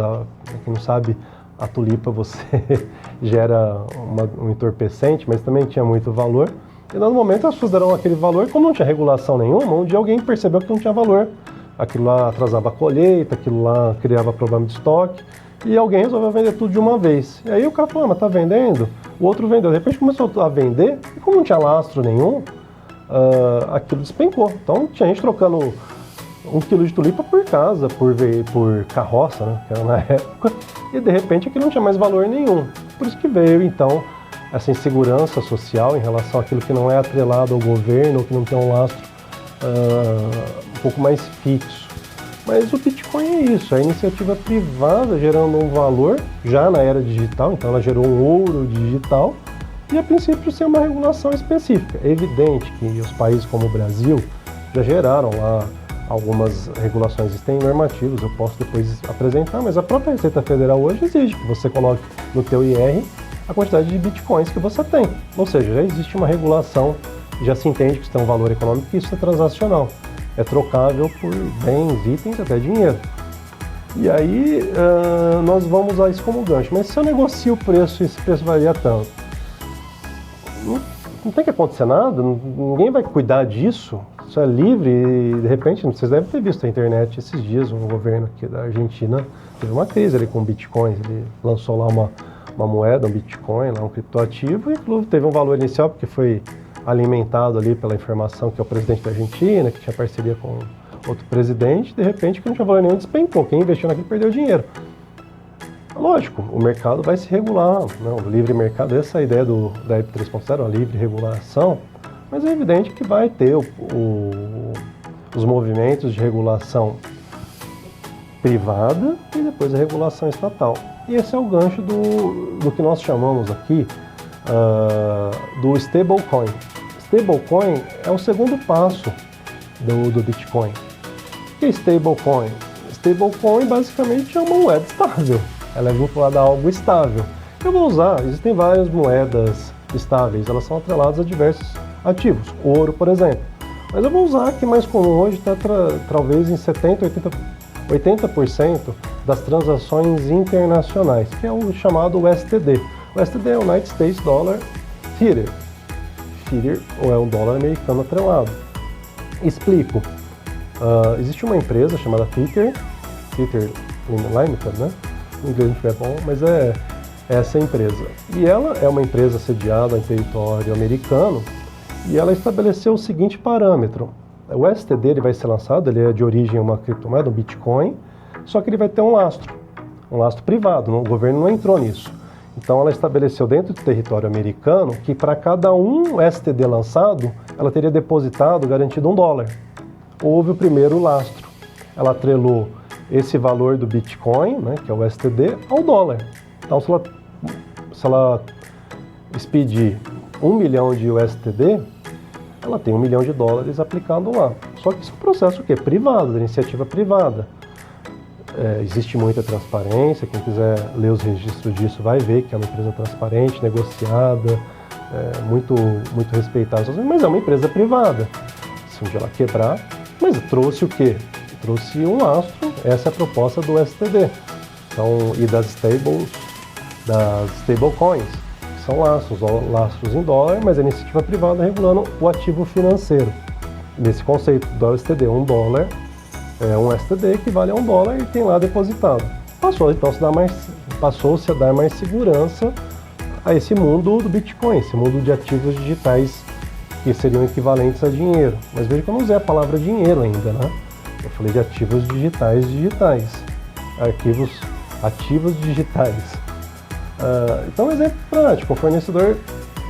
Quem não sabe, a tulipa você gera um entorpecente, mas também tinha muito valor. E no momento as pessoas deram aquele valor, como não tinha regulação nenhuma, um dia alguém percebeu que não tinha valor. Aquilo lá atrasava a colheita, aquilo lá criava problema de estoque, e alguém resolveu vender tudo de uma vez. E aí o cara falou, mas tá vendendo? O outro vendeu. De repente começou a vender, e como não tinha lastro nenhum, aquilo despencou. Então tinha gente trocando 1 quilo de tulipa por casa, por carroça, né, que era na época, e de repente aquilo não tinha mais valor nenhum. Por isso que veio então essa insegurança social em relação àquilo que não é atrelado ao governo, ou que não tem um lastro um pouco mais fixo. Mas o Bitcoin é isso, é a iniciativa privada gerando um valor, já na era digital, então ela gerou um ouro digital, e a princípio sem uma regulação específica. É evidente que os países como o Brasil já geraram lá algumas regulações, existem normativos, eu posso depois apresentar, mas a própria Receita Federal hoje exige que você coloque no teu IR a quantidade de bitcoins que você tem. Ou seja, já existe uma regulação, já se entende que isso tem um valor econômico e isso é transacional. É trocável por bens, itens, até dinheiro. E aí nós vamos usar isso como gancho. Mas se eu negocio o preço e esse preço varia tanto, não tem que acontecer nada, ninguém vai cuidar disso. Isso é livre e, de repente, vocês devem ter visto na internet esses dias, um governo aqui da Argentina teve uma crise ali com bitcoins, ele lançou lá uma moeda, um bitcoin, lá um criptoativo, e teve um valor inicial porque foi alimentado ali pela informação que é o presidente da Argentina, que tinha parceria com outro presidente, de repente que não tinha valor nenhum, despencou. Quem investiu naquilo perdeu dinheiro. Lógico, o mercado vai se regular, não, o livre mercado, essa é a ideia da EP 3.0, a livre regulação, mas é evidente que vai ter os movimentos de regulação privada e depois a regulação estatal. E esse é o gancho do que nós chamamos aqui do stablecoin. Stablecoin é o segundo passo do Bitcoin. O que é stablecoin? Stablecoin basicamente é uma moeda estável. Ela é vinculada a algo estável. Eu vou usar, existem várias moedas estáveis, elas são atreladas a diversos ativos, ouro, por exemplo. Mas eu vou usar que mais comum hoje está talvez em 70%, 80% das transações internacionais, que é o chamado USD. O USD é o United States Dollar Tether. Tether, ou é um dólar americano atrelado. Explico. Existe uma empresa chamada Tether Limited, né? O inglês não é bom, mas é essa empresa. E ela é uma empresa sediada em território americano e ela estabeleceu o seguinte parâmetro. O USD ele vai ser lançado, ele é de origem uma criptomoeda, um Bitcoin, só que ele vai ter um lastro privado, o governo não entrou nisso. Então ela estabeleceu dentro do território americano que para cada um USD lançado, ela teria depositado, garantido $1. Houve o primeiro lastro. Ela atrelou esse valor do Bitcoin, né, que é o USD, ao dólar. Então se ela expedir 1 milhão de USD, ela tem $1 milhão aplicado lá. Só que isso é um processo o quê? Privado, da iniciativa privada. Existe muita transparência, quem quiser ler os registros disso vai ver que é uma empresa transparente, negociada, muito respeitada, mas é uma empresa privada. Se um dia ela quebrar, mas trouxe o quê? Trouxe um lastro, essa é a proposta do USD. Então, e das stablecoins, que são lastros em dólar, mas a iniciativa privada regulando o ativo financeiro. Nesse conceito do USD, $1, um USD equivale a $1 e tem lá depositado. Passou-se a dar mais segurança a esse mundo do Bitcoin, esse mundo de ativos digitais que seriam equivalentes a dinheiro. Mas veja que eu não usei a palavra dinheiro ainda, né? Eu falei de ativos digitais, ativos digitais. Então, exemplo prático, o fornecedor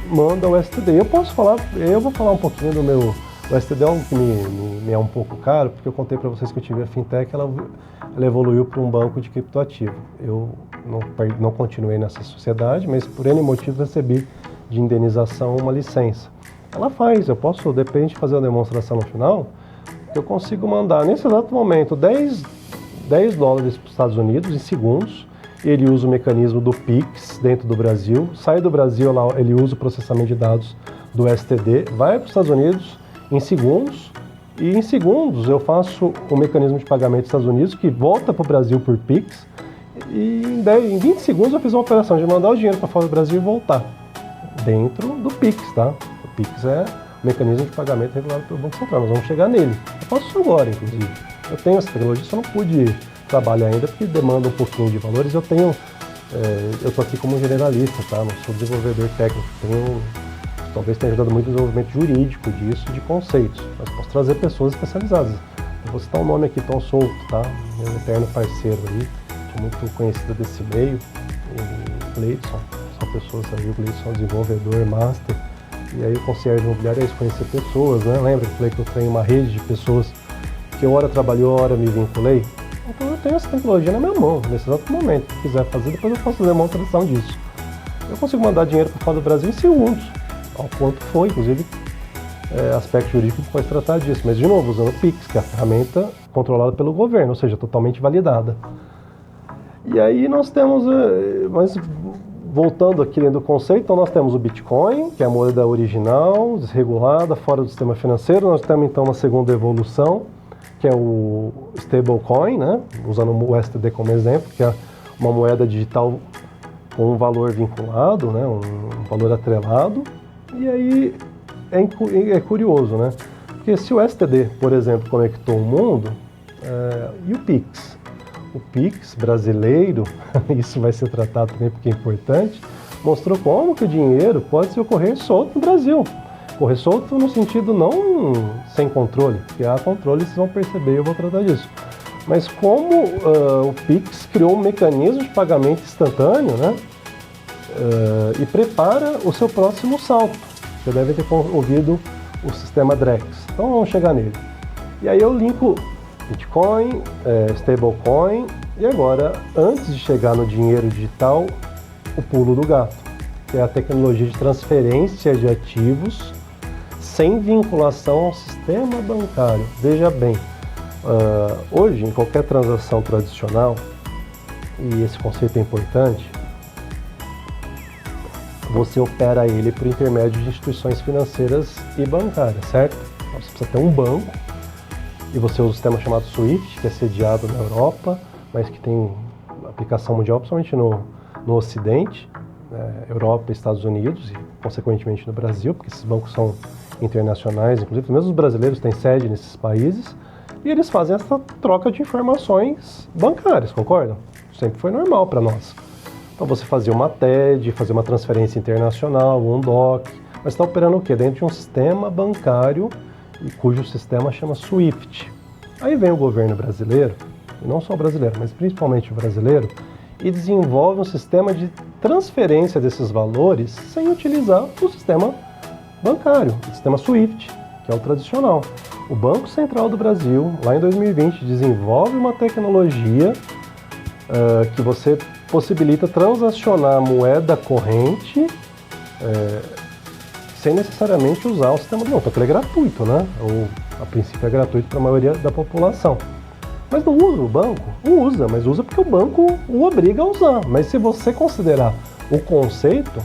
manda o USD. Eu vou falar um pouquinho do meu. O USD é algo que me é um pouco caro, porque eu contei para vocês que eu tive a fintech, ela evoluiu para um banco de criptoativo. Eu não continuei nessa sociedade, mas por N motivos recebi de indenização uma licença. Ela faz, eu posso, depende, fazer uma demonstração no final, eu consigo mandar nesse exato momento $10 para os Estados Unidos em segundos. Ele usa o mecanismo do Pix dentro do Brasil, sai do Brasil, lá ele usa o processamento de dados do STD, vai para os Estados Unidos em segundos, e em segundos eu faço o mecanismo de pagamento dos Estados Unidos, que volta para o Brasil por Pix, e em 20 segundos eu fiz uma operação de mandar o dinheiro para fora do Brasil e voltar, dentro do Pix, tá? O Pix é o mecanismo de pagamento regulado pelo Banco Central, nós vamos chegar nele. Eu faço isso agora, inclusive. Eu tenho essa tecnologia, só não pude trabalhar ainda, porque demanda um pouquinho de valores. Eu estou aqui como generalista, tá? Não sou desenvolvedor técnico, talvez tenha ajudado muito no desenvolvimento jurídico disso, de conceitos, mas posso trazer pessoas especializadas. Eu vou citar um nome aqui, Tom Souto, tá? Meu eterno parceiro aí, sou muito conhecido desse meio, o Gleidson, são pessoas aí, o Gleidson é desenvolvedor, master, e aí o concierge imobiliário é isso, conhecer pessoas, né? Lembra que eu falei que eu tenho uma rede de pessoas que hora trabalhou, hora me vinculei? Então eu tenho essa tecnologia na minha mão, nesse exato momento. Se quiser fazer, depois eu posso fazer uma demonstração disso. Eu consigo mandar dinheiro para fora do Brasil em segundos, ao quanto foi, inclusive aspecto jurídico pode tratar disso. Mas, de novo, usando o Pix, que é a ferramenta controlada pelo governo, ou seja, totalmente validada. E aí nós temos, mas voltando aqui dentro do conceito, então nós temos o Bitcoin, que é a moeda original, desregulada, fora do sistema financeiro. Nós temos então uma segunda evolução, que é o stablecoin, né? Usando o USD como exemplo, que é uma moeda digital com um valor vinculado, né? Um valor atrelado. E aí é curioso, né? Porque se o USD, por exemplo, conectou o mundo, e o Pix? O Pix brasileiro, isso vai ser tratado também porque é importante, mostrou como que o dinheiro pode se ocorrer solto no Brasil. Correr solto no sentido não sem controle, porque há controle, vocês vão perceber, eu vou tratar disso. Mas como o Pix criou um mecanismo de pagamento instantâneo, né? E prepara o seu próximo salto. Você deve ter ouvido o sistema Drex. Então vamos chegar nele. E aí eu linko Bitcoin, stablecoin e agora, antes de chegar no dinheiro digital, o pulo do gato, que é a tecnologia de transferência de ativos sem vinculação ao sistema bancário. Veja bem, hoje em qualquer transação tradicional, e esse conceito é importante, você opera ele por intermédio de instituições financeiras e bancárias, certo? Então, você precisa ter um banco e você usa um sistema chamado SWIFT, que é sediado na Europa, mas que tem aplicação mundial, principalmente no Ocidente, Europa e Estados Unidos, e consequentemente no Brasil, porque esses bancos são internacionais, inclusive mesmo os brasileiros têm sede nesses países, e eles fazem essa troca de informações bancárias, concordam? Sempre foi normal para nós. Então você fazia uma TED, fazia uma transferência internacional, um DOC, mas está operando o quê? Dentro de um sistema bancário, e cujo sistema chama SWIFT. Aí vem o governo brasileiro, e não só o brasileiro, mas principalmente o brasileiro, e desenvolve um sistema de transferência desses valores sem utilizar o sistema bancário, o sistema SWIFT, que é o tradicional. O Banco Central do Brasil, lá em 2020, desenvolve uma tecnologia que você possibilita transacionar moeda corrente sem necessariamente usar o sistema do banco. Porque ele é gratuito, né? Ou, a princípio é gratuito para a maioria da população. Mas não usa o banco? Usa, mas usa porque o banco o obriga a usar. Mas se você considerar o conceito,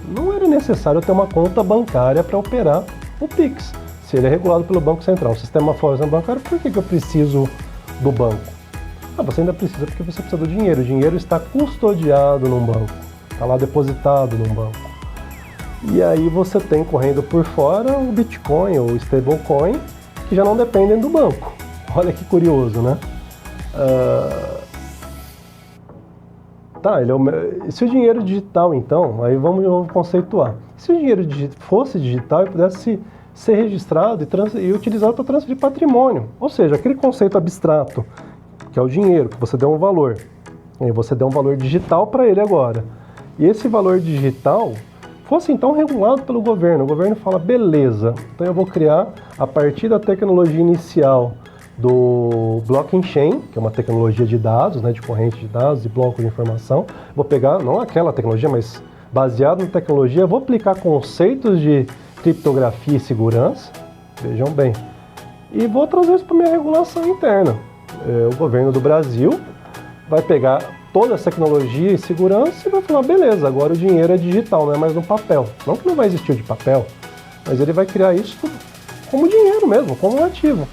não era necessário ter uma conta bancária para operar o Pix. Se ele é regulado pelo Banco Central, o sistema fora do bancário, por que eu preciso do banco? Você ainda precisa porque você precisa do dinheiro. O dinheiro está custodiado num banco, está lá depositado num banco. E aí você tem correndo por fora o Bitcoin ou o stablecoin, que já não dependem do banco. Olha que curioso, né? Se o dinheiro digital, então, aí vamos conceituar. Se o dinheiro fosse digital e pudesse ser registrado e utilizado para transferir patrimônio, ou seja, aquele conceito abstrato, que é o dinheiro, que você deu um valor, e você deu um valor digital para ele agora. E esse valor digital fosse então regulado pelo governo. O governo fala, beleza, então eu vou criar, a partir da tecnologia inicial do blockchain, que é uma tecnologia de dados, né, de corrente de dados e bloco de informação, vou pegar, não aquela tecnologia, mas baseado na tecnologia, vou aplicar conceitos de criptografia e segurança, vejam bem, e vou trazer isso para a minha regulação interna. O governo do Brasil vai pegar toda essa tecnologia e segurança e vai falar, beleza, agora o dinheiro é digital, não é mais no papel. Não que não vai existir de papel, mas ele vai criar isso como dinheiro mesmo, como um ativo.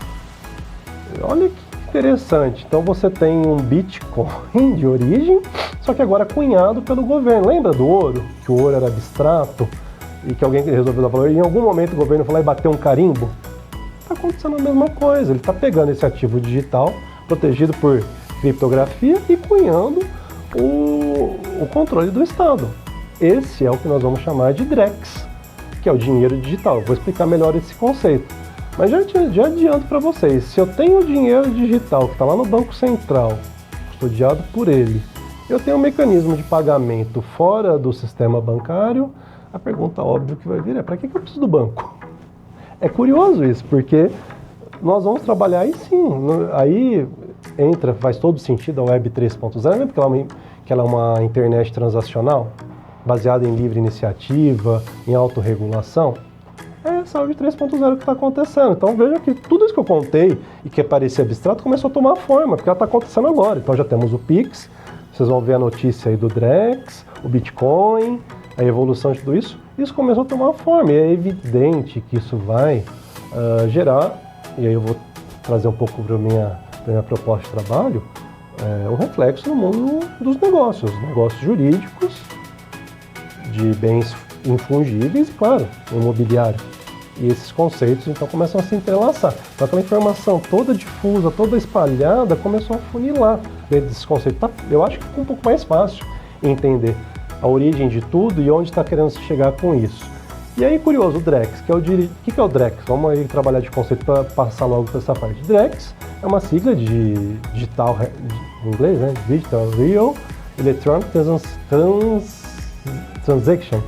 Olha que interessante. Então você tem um Bitcoin de origem, só que agora cunhado pelo governo. Lembra do ouro? Que o ouro era abstrato e que alguém resolveu dar valor. E em algum momento o governo foi lá e bateu um carimbo. Está acontecendo a mesma coisa. Ele está pegando esse ativo digital, protegido por criptografia, e cunhando o controle do Estado. Esse é o que nós vamos chamar de DREX, que é o dinheiro digital. Eu vou explicar melhor esse conceito. Mas já adianto para vocês, se eu tenho o dinheiro digital que está lá no Banco Central, custodiado por ele, eu tenho um mecanismo de pagamento fora do sistema bancário, a pergunta óbvia que vai vir é, para que eu preciso do banco? É curioso isso, porque nós vamos trabalhar aí sim, aí faz todo sentido a Web 3.0, né? Porque ela é uma internet transacional, baseada em livre iniciativa, em autorregulação. É essa Web 3.0 que está acontecendo. Então veja que tudo isso que eu contei e que parecia abstrato começou a tomar forma, porque ela está acontecendo agora. Então já temos o Pix, vocês vão ver a notícia aí do DREX, o Bitcoin, a evolução de tudo isso. Isso começou a tomar forma e é evidente que isso vai gerar, e aí eu vou trazer um pouco para a minha proposta de trabalho, um reflexo no mundo dos negócios jurídicos, de bens infungíveis e, claro, imobiliário. E esses conceitos, então, começam a se entrelaçar. Então, aquela informação toda difusa, toda espalhada, começou a funilar dentro desse conceito. Eu acho que fica um pouco mais fácil entender a origem de tudo e onde está querendo se chegar com isso. E aí, curioso, o DREX, o que é o DREX? Vamos aí trabalhar de conceito para passar logo para essa parte. DREX é uma sigla de digital, em inglês, né? Digital Real Electronic Transaction.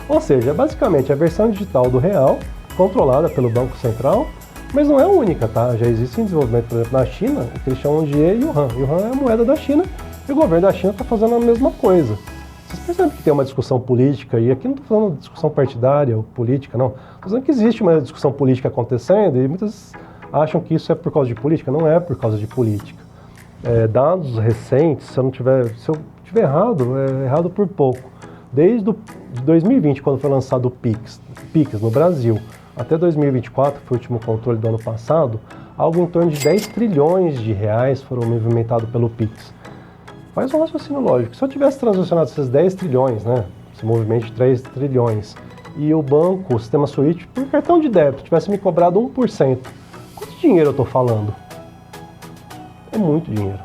Ou seja, basicamente a versão digital do real, controlada pelo Banco Central, Mas não é a única, tá? Já existe em desenvolvimento, por exemplo, na China, o que eles chamam de Yuan. Yuan é a moeda da China e o governo da China está fazendo a mesma coisa. Vocês percebem que tem uma discussão política, e aqui não estou falando de discussão partidária ou política, não. Estou dizendo que existe uma discussão política acontecendo e muitas acham que isso é por causa de política. Não é por causa de política. Dados recentes, se eu tiver errado, é errado por pouco. Desde de 2020, quando foi lançado o Pix no Brasil, até 2024, que foi o último controle do ano passado, algo em torno de 10 trilhões de reais foram movimentados pelo Pix. Faz um raciocínio lógico. Se eu tivesse transacionado esses 10 trilhões, né, esse movimento de 3 trilhões, e o banco, o sistema Swift, por cartão de débito, tivesse me cobrado 1%, quanto dinheiro eu estou falando? É muito dinheiro.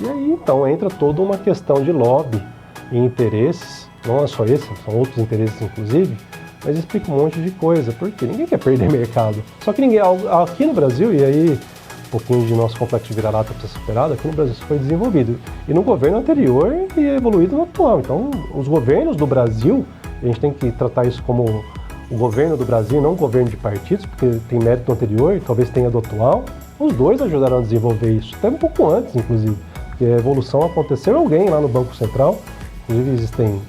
E aí, então, entra toda uma questão de lobby e interesses, não é só esse, são outros interesses, inclusive, mas explica um monte de coisa, porque ninguém quer perder mercado. Só que ninguém, aqui no Brasil, e aí um pouquinho de nosso complexo de vira-lata para ser superado, aqui no Brasil isso foi desenvolvido. E no governo anterior e evoluído no atual. Então, os governos do Brasil, a gente tem que tratar isso como o governo do Brasil, não o governo de partidos, porque tem mérito do anterior e talvez tenha do atual. Os dois ajudaram a desenvolver isso, até um pouco antes, inclusive, porque a evolução aconteceu alguém lá no Banco Central, inclusive existem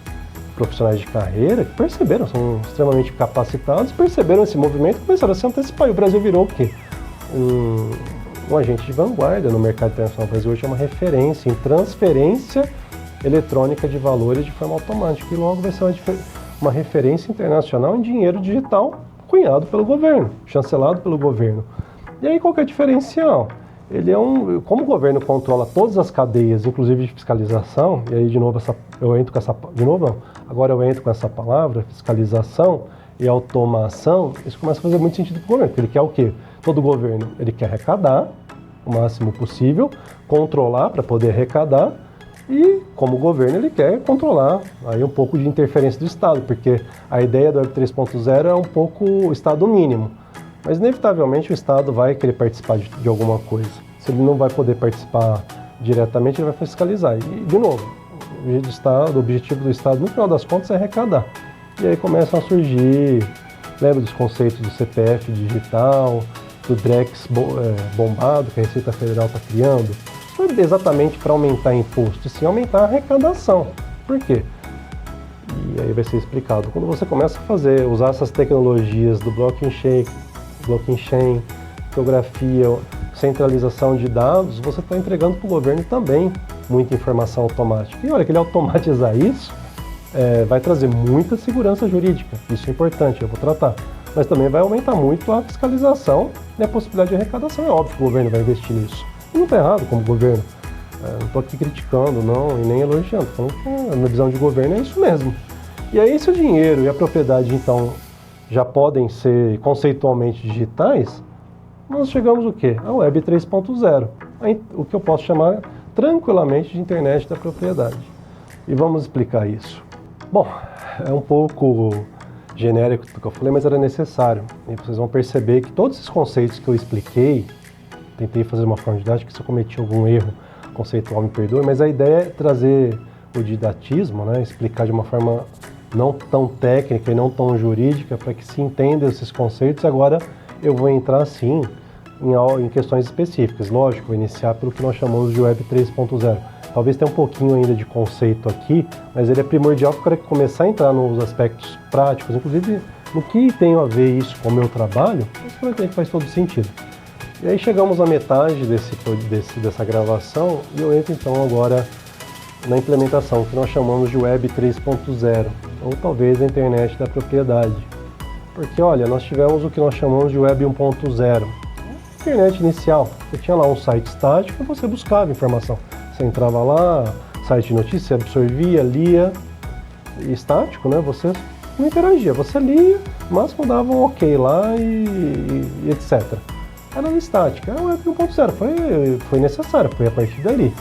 profissionais de carreira que perceberam, são extremamente capacitados, perceberam esse movimento e começaram a se antecipar. E o Brasil virou o quê? Um agente de vanguarda no mercado internacional. O Brasil hoje é uma referência em transferência eletrônica de valores de forma automática e logo vai ser uma referência internacional em dinheiro digital cunhado pelo governo, chancelado pelo governo. E aí qual que é o diferencial? Como o governo controla todas as cadeias, inclusive de fiscalização, e aí de novo agora eu entro com essa palavra, fiscalização e automação, isso começa a fazer muito sentido para o governo, porque ele quer o quê? Todo governo, ele quer arrecadar o máximo possível, controlar para poder arrecadar, e como governo ele quer controlar aí um pouco de interferência do Estado, porque a ideia do Web 3.0 é um pouco o Estado mínimo. Mas, inevitavelmente, o Estado vai querer participar de alguma coisa. Se ele não vai poder participar diretamente, ele vai fiscalizar. E, de novo, o objetivo do Estado, no final das contas, é arrecadar. E aí começam a surgir, lembra dos conceitos do CPF digital, do Drex bombado, que a Receita Federal está criando? Não é exatamente para aumentar imposto, e sim aumentar a arrecadação. Por quê? E aí vai ser explicado. Quando você começa a usar essas tecnologias do blockchain, criptografia, centralização de dados, você está entregando para o governo também muita informação automática. E olha que ele automatizar isso vai trazer muita segurança jurídica, isso é importante, eu vou tratar. Mas também vai aumentar muito a fiscalização e a possibilidade de arrecadação. É óbvio que o governo vai investir nisso. E não está errado como governo. Não estou aqui criticando, não, e nem elogiando. Estou falando que a minha visão de governo é isso mesmo. E aí, se o dinheiro e a propriedade, então, já podem ser conceitualmente digitais, nós chegamos o quê? A Web 3.0, o que eu posso chamar tranquilamente de internet da propriedade. E vamos explicar isso. Bom, é um pouco genérico do que eu falei, mas era necessário. E vocês vão perceber que todos esses conceitos que eu expliquei, tentei fazer uma forma didática, se eu cometi algum erro conceitual, me perdoe, mas a ideia é trazer o didatismo, né, explicar de uma forma não tão técnica e não tão jurídica, para que se entenda esses conceitos. Agora eu vou entrar, sim, em questões específicas. Lógico, vou iniciar pelo que nós chamamos de Web 3.0. Talvez tenha um pouquinho ainda de conceito aqui, mas ele é primordial para começar a entrar nos aspectos práticos, inclusive no que tem a ver isso com o meu trabalho, você vai ter que faz todo sentido. E aí chegamos à metade dessa gravação e eu entro então agora na implementação, que nós chamamos de Web 3.0, ou talvez a internet da propriedade. Porque, olha, nós tivemos o que nós chamamos de Web 1.0. Internet inicial, você tinha lá um site estático e você buscava informação. Você entrava lá, site de notícias, você absorvia, lia, e estático, né? Você não interagia, você lia, mas dava um ok lá e etc. Era estática, era o Web 1.0, foi necessário, foi a partir dali.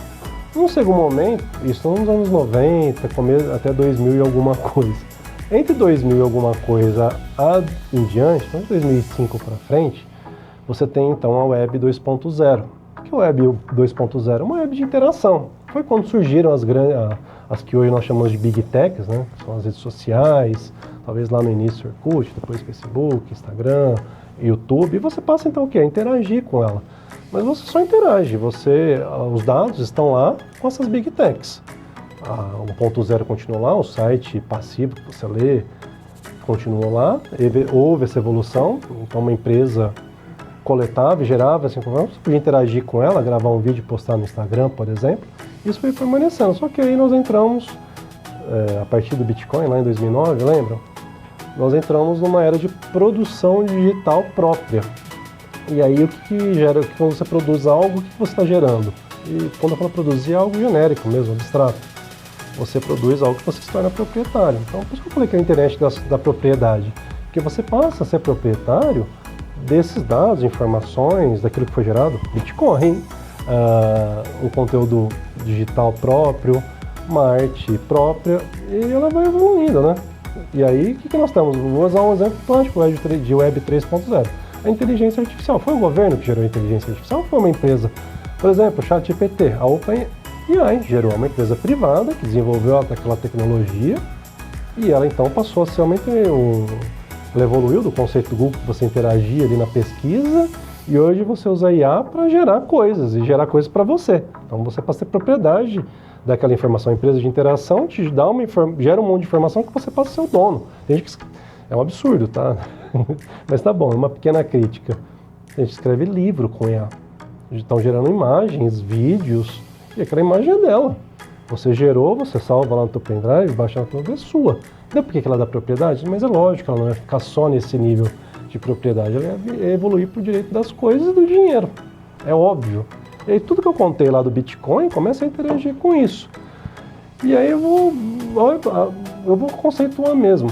Num segundo momento, isso nos anos 90, até 2000 e alguma coisa. Entre 2000 e alguma coisa em diante, então de 2005 para frente, você tem então a Web 2.0. O que é a Web 2.0? Uma web de interação. Foi quando surgiram as que hoje nós chamamos de Big Techs, né? São as redes sociais, talvez lá no início Orkut, depois Facebook, Instagram YouTube, e você passa então o quê? A interagir com ela. Mas você só interage, os dados estão lá com essas Big Techs. A 1.0 continua lá, o site passivo que você lê continua lá, houve essa evolução, então uma empresa coletava e gerava essa informação, você podia interagir com ela, gravar um vídeo e postar no Instagram, por exemplo, isso foi permanecendo, só que aí nós entramos, a partir do Bitcoin, lá em 2009, lembram? Nós entramos numa era de produção digital própria. E aí o que gera, quando você produz algo, o que você está gerando? E quando eu falo produzir, é algo genérico mesmo, abstrato. Você produz algo que você se torna proprietário. Então, por isso que eu falei que é a internet da propriedade. Porque você passa a ser proprietário desses dados, informações, daquilo que foi gerado. Bitcoin, um conteúdo digital próprio, uma arte própria, e ela vai evoluindo, né? E aí, o que nós temos? Vou usar um exemplo prático de Web 3.0. A inteligência artificial. Foi o governo que gerou a inteligência artificial ou foi uma empresa? Por exemplo, o ChatGPT, a OpenAI gerou uma empresa privada que desenvolveu aquela tecnologia e ela então passou a ser ela evoluiu do conceito do Google que você interagia ali na pesquisa e hoje você usa a IA para gerar coisas e gerar coisas para você. Então você passa a ter propriedade daquela informação. A empresa de interação te dá gera um monte de informação que você passa a ser o dono. Tem gente que é um absurdo, tá? Mas tá bom, é uma pequena crítica. A gente escreve livro com IA. Estão gerando imagens, vídeos, e aquela imagem é dela. Você gerou, você salva lá no teu pendrive, baixa na tua, é sua. Não é porque ela dá propriedade, mas é lógico, ela não vai ficar só nesse nível de propriedade. Ela vai evoluir para o direito das coisas e do dinheiro. É óbvio. E aí tudo que eu contei lá do Bitcoin começa a interagir com isso. E aí eu vou conceituar mesmo.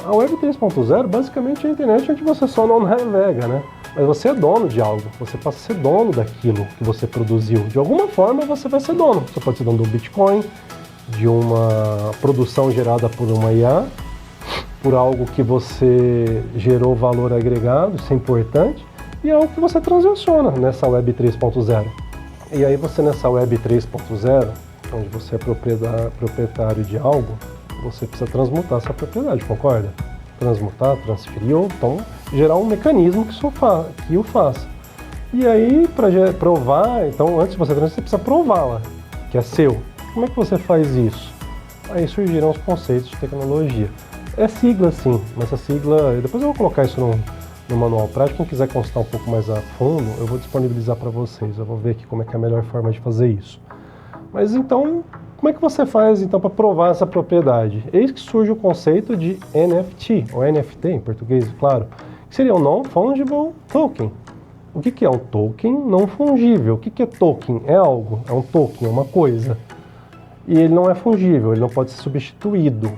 A Web 3.0 basicamente é a internet onde você só não navega, né? Mas você é dono de algo, você passa a ser dono daquilo que você produziu. De alguma forma você vai ser dono. Você pode ser dono do Bitcoin, de uma produção gerada por uma IA, por algo que você gerou valor agregado, isso é importante, e é algo que você transaciona nessa Web 3.0. E aí você nessa Web 3.0, onde você é proprietário de algo, você precisa transmutar essa propriedade, concorda? Transmutar, transferir, ou então gerar um mecanismo que o faça. E aí, para provar, então antes de você transferir, você precisa prová-la, que é seu. Como é que você faz isso? Aí surgiram os conceitos de tecnologia. É sigla sim, mas a sigla, depois eu vou colocar isso no manual prático, quem quiser consultar um pouco mais a fundo, eu vou disponibilizar para vocês, eu vou ver aqui como é que é a melhor forma de fazer isso. Mas então, como é que você faz então para provar essa propriedade? Eis que surge o conceito de NFT, ou NFT em português, claro, que seria um Non-Fungible Token. O que é um token não fungível? O que é token? É algo, é um token, é uma coisa. E ele não é fungível, ele não pode ser substituído.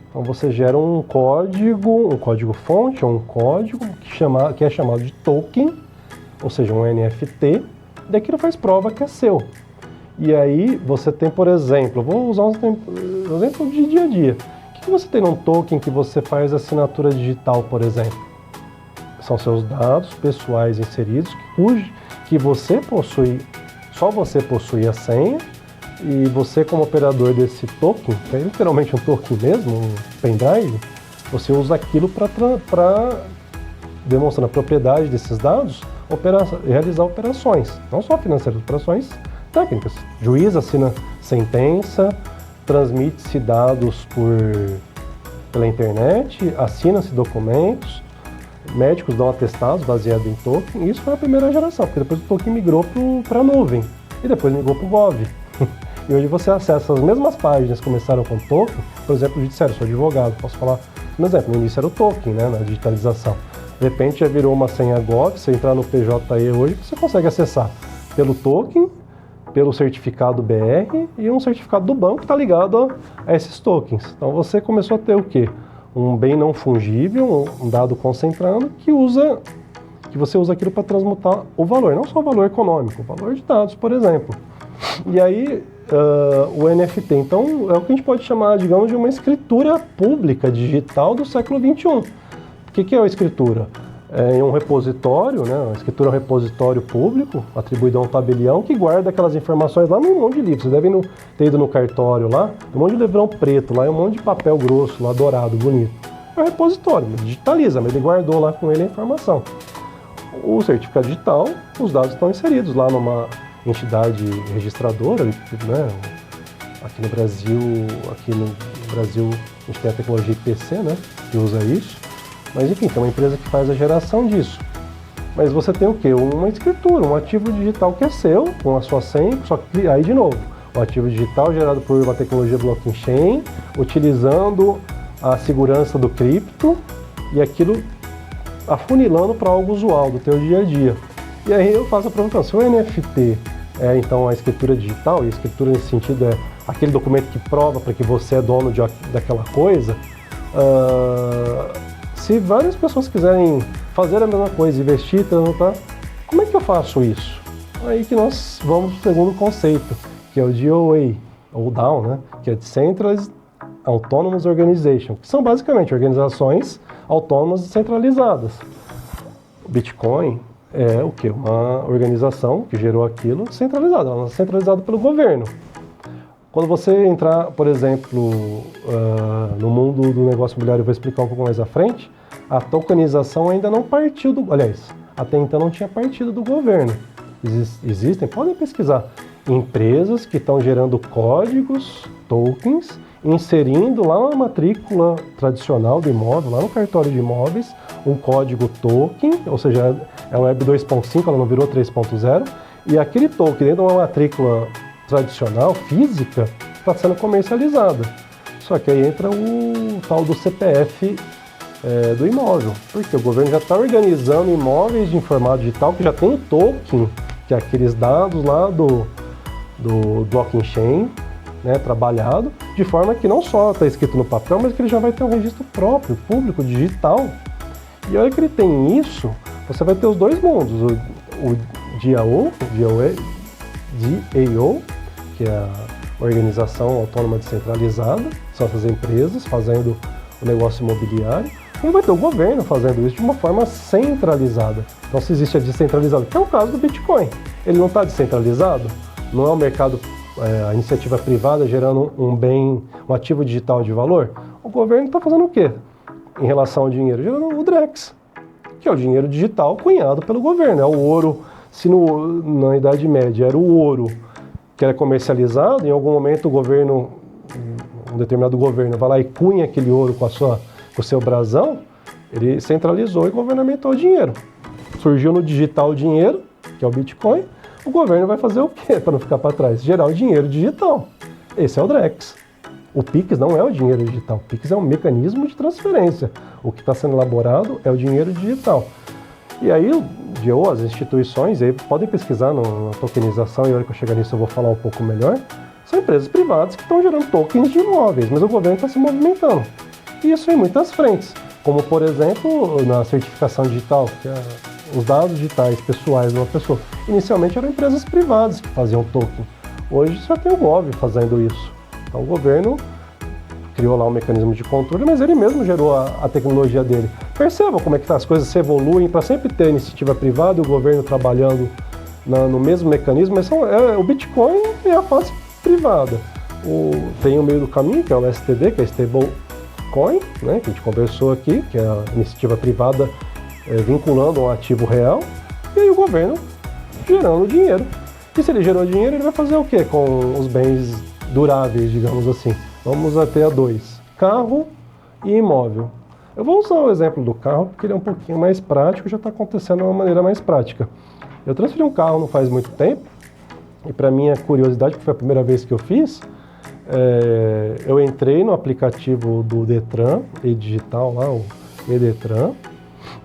Então você gera um código fonte, ou um código que é chamado de token, ou seja, um NFT, daquilo faz prova que é seu. E aí você tem, por exemplo, vou usar um exemplo de dia a dia. O que você tem num token que você faz assinatura digital, por exemplo? São seus dados pessoais inseridos, que você possui, só você possui a senha, e você como operador desse token, que é literalmente um token mesmo, um pendrive, você usa aquilo para demonstrando a propriedade desses dados, realizar operações, não só financeiras, operações técnicas. Juiz assina sentença, transmite-se dados pela internet, assina-se documentos, médicos dão atestados baseados em token. Isso foi a primeira geração, porque depois o token migrou para a nuvem e depois migrou para o Gov. E hoje você acessa as mesmas páginas que começaram com token, por exemplo, o judiciário, sou advogado, posso falar um exemplo, no início era o token, né, na digitalização. De repente já virou uma senha Gov, você entrar no PJE hoje, você consegue acessar pelo token, pelo certificado BR e um certificado do banco que está ligado a esses tokens. Então você começou a ter o quê? Um bem não fungível, um dado concentrado que você usa aquilo para transmutar o valor, não só o valor econômico, o valor de dados, por exemplo. E aí o NFT, então, é o que a gente pode chamar, digamos, de uma escritura pública digital do século XXI. O que é a escritura? É um repositório, né? A escritura é um repositório público, atribuído a um tabelião, que guarda aquelas informações lá num monte de livros. Vocês devem ter ido no cartório lá, um monte de livrão preto lá, um monte de papel grosso lá, dourado, bonito. é um repositório, digitaliza, mas ele guardou lá com ele a informação. O certificado digital, os dados estão inseridos lá numa entidade registradora, né? Aqui no Brasil a gente tem a tecnologia IPC, né? Que usa isso. Mas enfim, tem uma empresa que faz a geração disso. Mas você tem o quê? Uma escritura, um ativo digital que é seu, com a sua senha, só que aí de novo, o ativo digital gerado por uma tecnologia blockchain, utilizando a segurança do cripto e aquilo afunilando para algo usual do teu dia a dia. E aí eu faço a provocação, se o NFT é então a escritura digital, e a escritura nesse sentido é aquele documento que prova para que você é dono daquela coisa, se várias pessoas quiserem fazer a mesma coisa, investir, tá, como é que eu faço isso? Aí que nós vamos para o segundo conceito, que é o DOA, ou DAO, né? Que é Decentralized Autonomous Organization, que são basicamente organizações autônomas descentralizadas. O Bitcoin é o quê? Uma organização que gerou aquilo centralizada, ela é centralizada pelo governo. Quando você entrar, por exemplo, no mundo do negócio imobiliário, eu vou explicar um pouco mais à frente, a tokenização ainda não partiu do... Aliás, até então não tinha partido do governo. Existem, podem pesquisar, empresas que estão gerando códigos, tokens, inserindo lá na matrícula tradicional do imóvel, lá no cartório de imóveis, um código token, ou seja, é uma Web 2.5, ela não virou 3.0, e aquele token dentro de uma matrícula tradicional, física, está sendo comercializada. Só que aí entra o tal do CPF do imóvel, porque o governo já está organizando imóveis de formato digital que já tem o token, que é aqueles dados lá do blockchain, né, trabalhado, de forma que não só está escrito no papel, mas que ele já vai ter um registro próprio, público, digital. E a hora que ele tem isso, você vai ter os dois mundos, o DAO, que é a organização autônoma descentralizada, são essas empresas fazendo o negócio imobiliário, e vai ter o governo fazendo isso de uma forma centralizada. Então, se existe a descentralizada, que é o caso do Bitcoin, ele não está descentralizado, não é um mercado, a iniciativa privada gerando um ativo digital de valor, o governo está fazendo o quê em relação ao dinheiro? Gerando o Drex, que é o dinheiro digital cunhado pelo governo, é o ouro. Se na Idade Média era o ouro que era comercializado, em algum momento o governo, um determinado governo, vai lá e cunha aquele ouro com o seu brasão, ele centralizou e governamentou o dinheiro. Surgiu no digital o dinheiro, que é o Bitcoin, o governo vai fazer o quê para não ficar para trás? Gerar o dinheiro digital. Esse é o Drex. O Pix não é o dinheiro digital, o Pix é um mecanismo de transferência. O que está sendo elaborado é o dinheiro digital. E aí, as instituições, aí podem pesquisar na tokenização, e a hora que eu chegar nisso eu vou falar um pouco melhor, são empresas privadas que estão gerando tokens de imóveis, mas o governo está se movimentando. E isso em muitas frentes, como por exemplo, na certificação digital, que é os dados digitais pessoais de uma pessoa. Inicialmente eram empresas privadas que faziam token, hoje só tem o Gov fazendo isso. Então o governo criou lá um mecanismo de controle, mas ele mesmo gerou a tecnologia dele. Percebam como é que as coisas se evoluem para sempre ter iniciativa privada e o governo trabalhando no mesmo mecanismo, mas o Bitcoin é a fase privada. Tem o meio do caminho, que é o STD, que é Stablecoin, né, que a gente conversou aqui, que é a iniciativa privada vinculando um ativo real, e aí o governo gerando dinheiro. E se ele gerou dinheiro, ele vai fazer o quê com os bens duráveis, digamos assim? Vamos até a 2, carro e imóvel. Eu vou usar o exemplo do carro porque ele é um pouquinho mais prático, já está acontecendo de uma maneira mais prática. Eu transferi um carro não faz muito tempo, e para minha curiosidade, porque foi a primeira vez que eu fiz, eu entrei no aplicativo do Detran, e-digital lá, o e-Detran,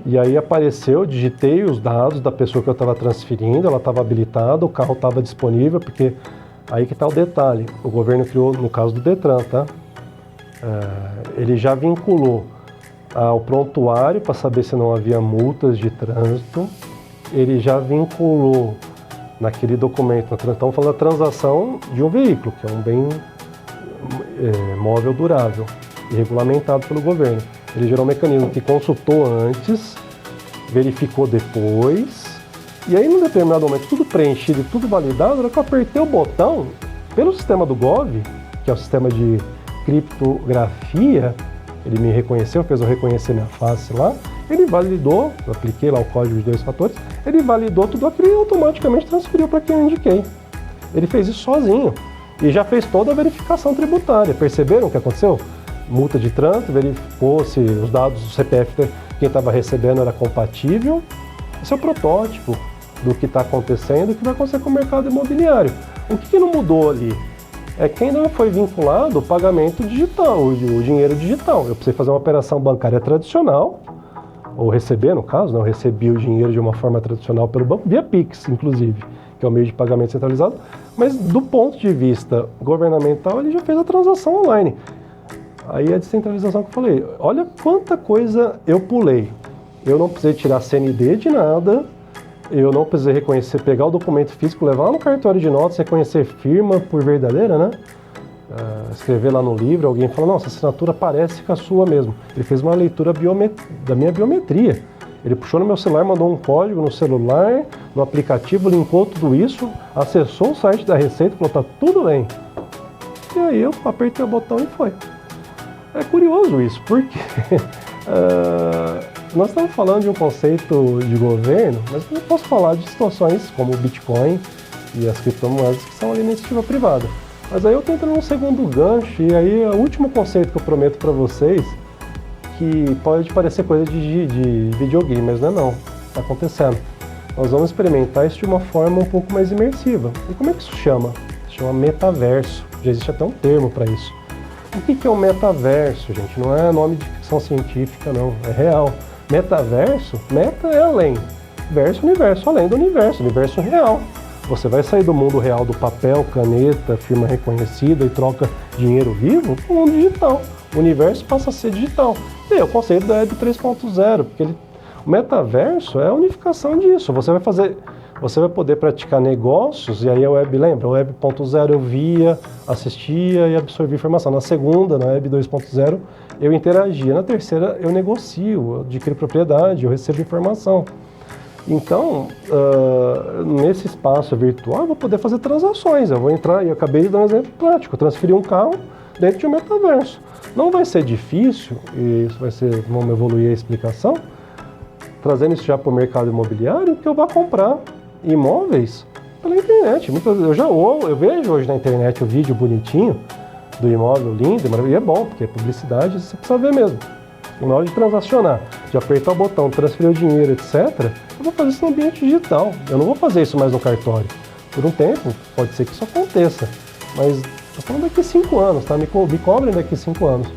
e aí apareceu, digitei os dados da pessoa que eu estava transferindo, ela estava habilitada, o carro estava disponível, porque aí que está o detalhe, o governo criou, no caso do Detran, tá? Ele já vinculou ao prontuário para saber se não havia multas de trânsito, ele já vinculou naquele documento, estamos falando da transação de um veículo, que é um bem móvel durável e regulamentado pelo governo. Ele gerou um mecanismo que consultou antes, verificou depois, e aí, num determinado momento, tudo preenchido e tudo validado, na hora que eu apertei o botão, pelo sistema do Gov, que é o sistema de criptografia, ele me reconheceu, fez eu reconhecer minha face lá, ele validou, eu apliquei lá o código de 2 fatores, ele validou tudo aquilo e automaticamente transferiu para quem eu indiquei. Ele fez isso sozinho e já fez toda a verificação tributária. Perceberam o que aconteceu? Multa de trânsito, verificou se os dados do CPF quem estava recebendo era compatível. Esse é o protótipo do que está acontecendo e o que vai acontecer com o mercado imobiliário. O que não mudou ali? É que ainda não foi vinculado o pagamento digital, o dinheiro digital. Eu precisei fazer uma operação bancária tradicional, ou receber, no caso, né? Eu recebi o dinheiro de uma forma tradicional pelo banco, via Pix, inclusive, que é o meio de pagamento centralizado, mas do ponto de vista governamental, ele já fez a transação online. Aí a descentralização que eu falei, olha quanta coisa eu pulei. Eu não precisei tirar CND de nada, eu não precisei reconhecer, pegar o documento físico, levar lá no cartório de notas, reconhecer firma por verdadeira, né? Escrever lá no livro, alguém fala, nossa, a assinatura parece com a sua mesmo. Ele fez uma leitura da minha biometria. Ele puxou no meu celular, mandou um código no celular, no aplicativo, linkou tudo isso, acessou o site da Receita, falou, tá tudo bem. E aí eu apertei o botão e foi. É curioso isso, porque nós estamos falando de um conceito de governo, mas eu posso falar de situações como o Bitcoin e as criptomoedas que são ali na iniciativa privada. Mas aí eu estou entrando num segundo gancho, e aí o último conceito que eu prometo para vocês, que pode parecer coisa de videogame, mas não, está acontecendo. Nós vamos experimentar isso de uma forma um pouco mais imersiva. E como é que isso chama? Se chama metaverso, já existe até um termo para isso. O que é o metaverso, gente? Não é nome de ficção científica, não, é real. Metaverso, meta é além, verso, universo, além do universo real. Você vai sair do mundo real do papel, caneta, firma reconhecida e troca dinheiro vivo para o mundo digital. O universo passa a ser digital. E é o conceito da Web 3.0, porque o metaverso é a unificação disso. Você vai poder praticar negócios, e aí a Web, lembra? A Web 1.0 eu via, assistia e absorvia informação. Na segunda, na Web 2.0, eu interagia. Na terceira, eu negocio, eu adquiro propriedade, eu recebo informação. Então, nesse espaço virtual, eu vou poder fazer transações. Eu vou entrar, e eu acabei de dar um exemplo prático, transferir um carro dentro de um metaverso. Não vai ser difícil, e isso vai ser, vamos evoluir a explicação, trazendo isso já para o mercado imobiliário, que eu vou comprar imóveis pela internet. Eu vejo hoje na internet o vídeo bonitinho do imóvel lindo, e é bom, porque é publicidade, você precisa ver mesmo. Na hora de transacionar, de apertar o botão, transferir o dinheiro, etc., eu vou fazer isso no ambiente digital. Eu não vou fazer isso mais no cartório. Por um tempo, pode ser que isso aconteça, mas estou falando daqui a 5 anos, tá? Me cobrem daqui a 5 anos.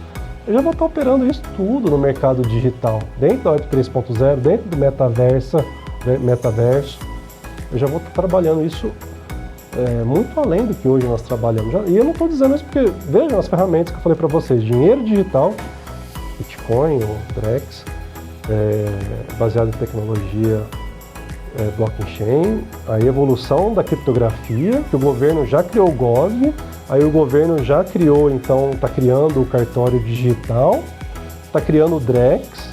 Eu já vou estar operando isso tudo no mercado digital, dentro da Web 3.0, dentro do metaverso. Eu já vou estar trabalhando isso muito além do que hoje nós trabalhamos. E eu não estou dizendo isso porque, vejam as ferramentas que eu falei para vocês, dinheiro digital, Bitcoin ou Drex, baseado em tecnologia blockchain, a evolução da criptografia, que o governo já criou o Gov, aí o governo já criou, então está criando o cartório digital, está criando o Drex,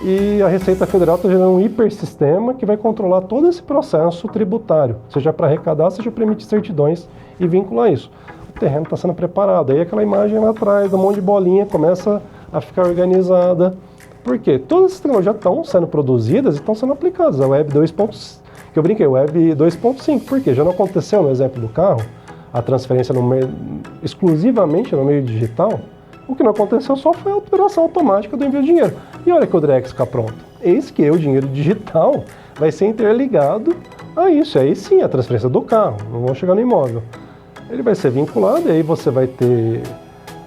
e a Receita Federal está gerando um hipersistema que vai controlar todo esse processo tributário, seja para arrecadar, seja para emitir certidões e vincular isso. O terreno está sendo preparado, aí aquela imagem lá atrás, um monte de bolinha, começa a ficar organizada. Por quê? Todas essas tecnologias estão sendo produzidas e estão sendo aplicadas. A Web 2.5, que eu brinquei, Web 2.5, por quê? Já não aconteceu no exemplo do carro, a transferência exclusivamente no meio digital. O que não aconteceu só foi a operação automática do envio de dinheiro. E olha que o Drex fica pronto. Eis que o dinheiro digital vai ser interligado a isso. Aí sim, a transferência do carro, não vão chegar no imóvel. Ele vai ser vinculado e aí você vai ter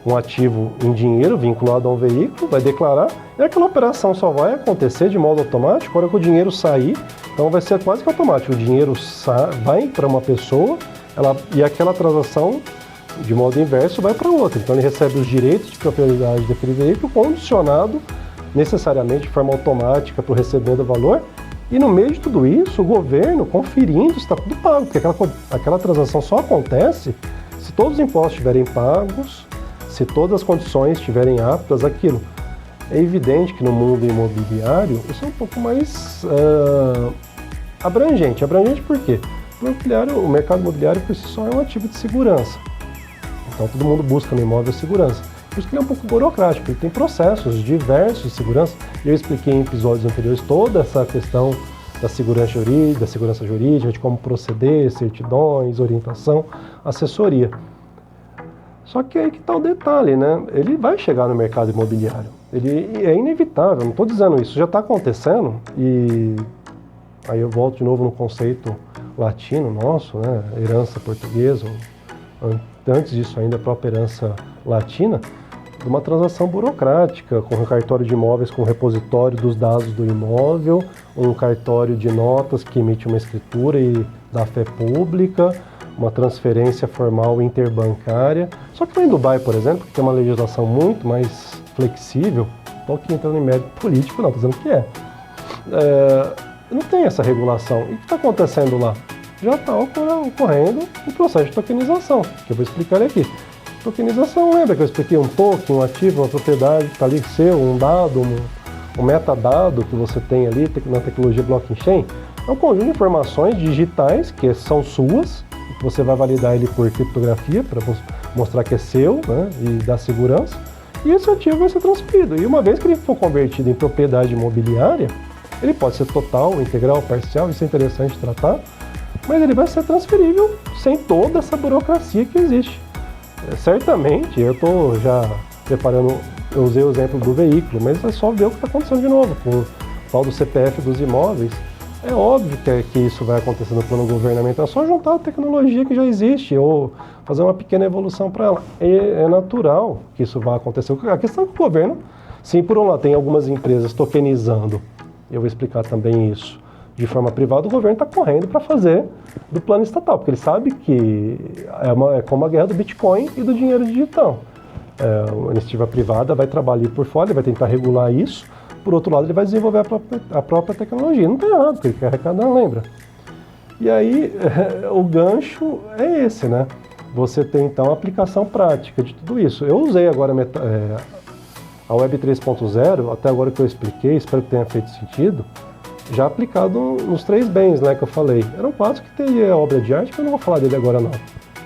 um ativo em dinheiro vinculado a um veículo, vai declarar, e aquela operação só vai acontecer de modo automático na hora que o dinheiro sair, então vai ser quase que automático, o dinheiro vai para uma pessoa, e aquela transação, de modo inverso, vai para outra, então ele recebe os direitos de propriedade daquele veículo condicionado necessariamente de forma automática para o recebimento do valor, e no meio de tudo isso, o governo conferindo se está tudo pago, porque aquela transação só acontece se todos os impostos estiverem pagos, se todas as condições estiverem aptas àquilo. É evidente que no mundo imobiliário isso é um pouco mais abrangente. Abrangente por quê? O mercado imobiliário por si só é um ativo de segurança. Então todo mundo busca no imóvel segurança. Por isso que ele é um pouco burocrático, ele tem processos diversos de segurança. Eu expliquei em episódios anteriores toda essa questão da segurança jurídica, de como proceder, certidões, orientação, assessoria. Só que aí que está o detalhe, né? Ele vai chegar no mercado imobiliário. Ele é inevitável, não estou dizendo isso, já está acontecendo. E aí eu volto de novo no conceito latino nosso, né? Herança portuguesa, antes disso ainda a própria herança latina, de uma transação burocrática, com um cartório de imóveis com repositório dos dados do imóvel, um cartório de notas que emite uma escritura e dá fé pública, uma transferência formal interbancária. Só que lá em Dubai, por exemplo, que tem uma legislação muito mais flexível, estou aqui entrando em mérito político, não, estou dizendo que não tem essa regulação. E o que está acontecendo lá? Já está ocorrendo um processo de tokenização, que eu vou explicar ele aqui. Tokenização, lembra que eu expliquei um token, um ativo, uma propriedade que está ali seu, um dado, um metadado que você tem ali na tecnologia blockchain? É um conjunto de informações digitais que são suas, que você vai validar ele por criptografia para mostrar que é seu, né, e dar segurança, e esse ativo vai ser transferido. E uma vez que ele for convertido em propriedade imobiliária, ele pode ser total, integral, parcial, isso é interessante tratar, mas ele vai ser transferível sem toda essa burocracia que existe. Certamente, eu estou já preparando, eu usei o exemplo do veículo, mas é só ver o que está acontecendo de novo com o tal do CPF dos imóveis. É óbvio que isso vai acontecer no plano governamental, é só juntar a tecnologia que já existe ou fazer uma pequena evolução para ela. É natural que isso vá acontecer. A questão é que o governo, sim, por um lado, tem algumas empresas tokenizando, eu vou explicar também isso, de forma privada, o governo está correndo para fazer do plano estatal, porque ele sabe que é como a guerra do Bitcoin e do dinheiro digital. A iniciativa privada vai trabalhar por fora, ele vai tentar regular isso, por outro lado ele vai desenvolver a própria tecnologia. Não está errado, porque ele quer arrecadar, lembra? E aí o gancho é esse, né? Você tem então a aplicação prática de tudo isso. Eu usei agora a Web 3.0, até agora que eu expliquei, espero que tenha feito sentido, já aplicado nos 3 bens, né, que eu falei. Eram 4 que teria obra de arte, que eu não vou falar dele agora não.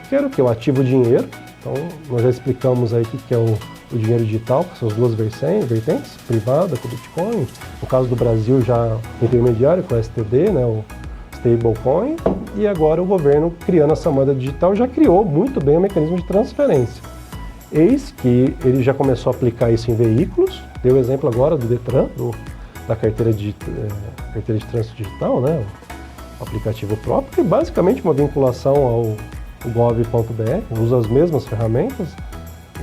Que era o que? O ativo dinheiro. Então, nós já explicamos aí o que é o dinheiro digital, que são as duas vertentes, privada com o Bitcoin. No caso do Brasil, já intermediário com o STD, né, o stablecoin. E agora o governo, criando essa moeda digital, já criou muito bem o mecanismo de transferência. Eis que ele já começou a aplicar isso em veículos. Deu o exemplo agora do Detran, da carteira de trânsito digital, né, o aplicativo próprio, que é basicamente uma vinculação ao gov.br, usa as mesmas ferramentas,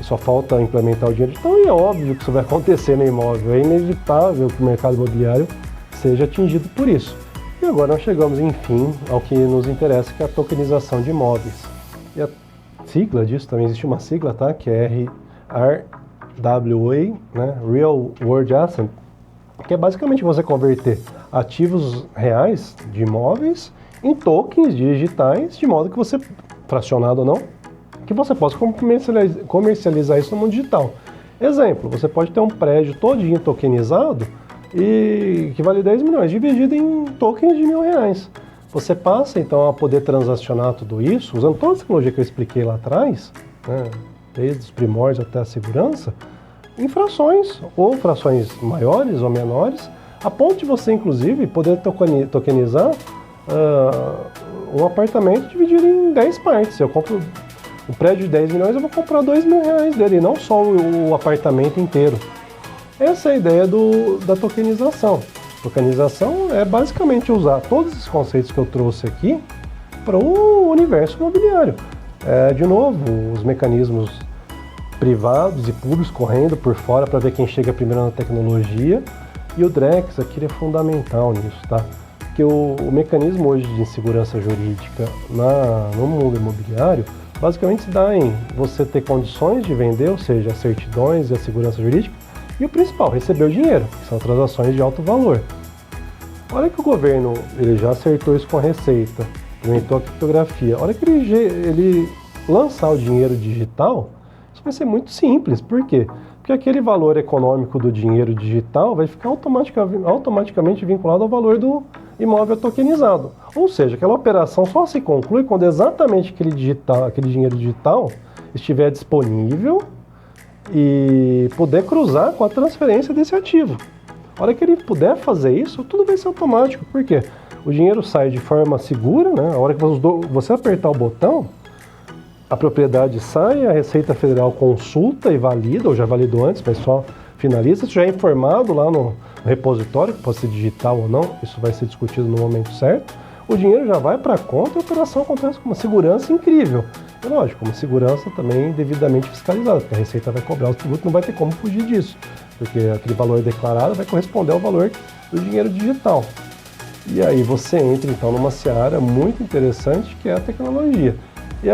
só falta implementar o dinheiro digital, e é óbvio que isso vai acontecer no imóvel, é inevitável que o mercado imobiliário seja atingido por isso. E agora nós chegamos, enfim, ao que nos interessa, que é a tokenização de imóveis. E a sigla disso, também existe uma sigla, tá, que é RWA, né, Real World Asset, que é basicamente você converter ativos reais de imóveis em tokens digitais, de modo que você, fracionado ou não, que você possa comercializar isso no mundo digital. Exemplo, você pode ter um prédio todinho tokenizado e que vale 10 milhões, dividido em tokens de R$1.000. Você passa então a poder transacionar tudo isso, usando toda a tecnologia que eu expliquei lá atrás, né, desde os primórdios até a segurança, em frações, ou frações maiores ou menores, a ponto de você, inclusive, poder tokenizar um apartamento dividido em 10 partes. Eu compro um prédio de 10 milhões, eu vou comprar R$2.000 dele, não só o apartamento inteiro. Essa é a ideia da tokenização. Tokenização é basicamente usar todos esses conceitos que eu trouxe aqui para o universo imobiliário. De novo, os mecanismos privados e públicos correndo por fora para ver quem chega primeiro na tecnologia. E o Drex aqui é fundamental nisso, tá? Porque o mecanismo hoje de insegurança jurídica no mundo imobiliário basicamente se dá em você ter condições de vender, ou seja, as certidões e a segurança jurídica, e o principal, receber o dinheiro, que são transações de alto valor. Olha que o governo ele já acertou isso com a Receita, implementou a criptografia. Olha que ele lançar o dinheiro digital, isso vai ser muito simples. Por quê? Porque aquele valor econômico do dinheiro digital vai ficar automaticamente vinculado ao valor do imóvel tokenizado. Ou seja, aquela operação só se conclui quando exatamente aquele dinheiro digital estiver disponível e poder cruzar com a transferência desse ativo. A hora que ele puder fazer isso, tudo vai ser automático. Por quê? O dinheiro sai de forma segura, né? A hora que você apertar o botão, a propriedade sai, a Receita Federal consulta e valida, ou já validou antes, mas só finaliza. Isso já é informado lá no repositório, que pode ser digital ou não, isso vai ser discutido no momento certo. O dinheiro já vai para a conta e a operação acontece com uma segurança incrível. É lógico, uma segurança também devidamente fiscalizada, porque a Receita vai cobrar os tributos, não vai ter como fugir disso, porque aquele valor declarado vai corresponder ao valor do dinheiro digital. E aí você entra então numa seara muito interessante, que é a tecnologia. E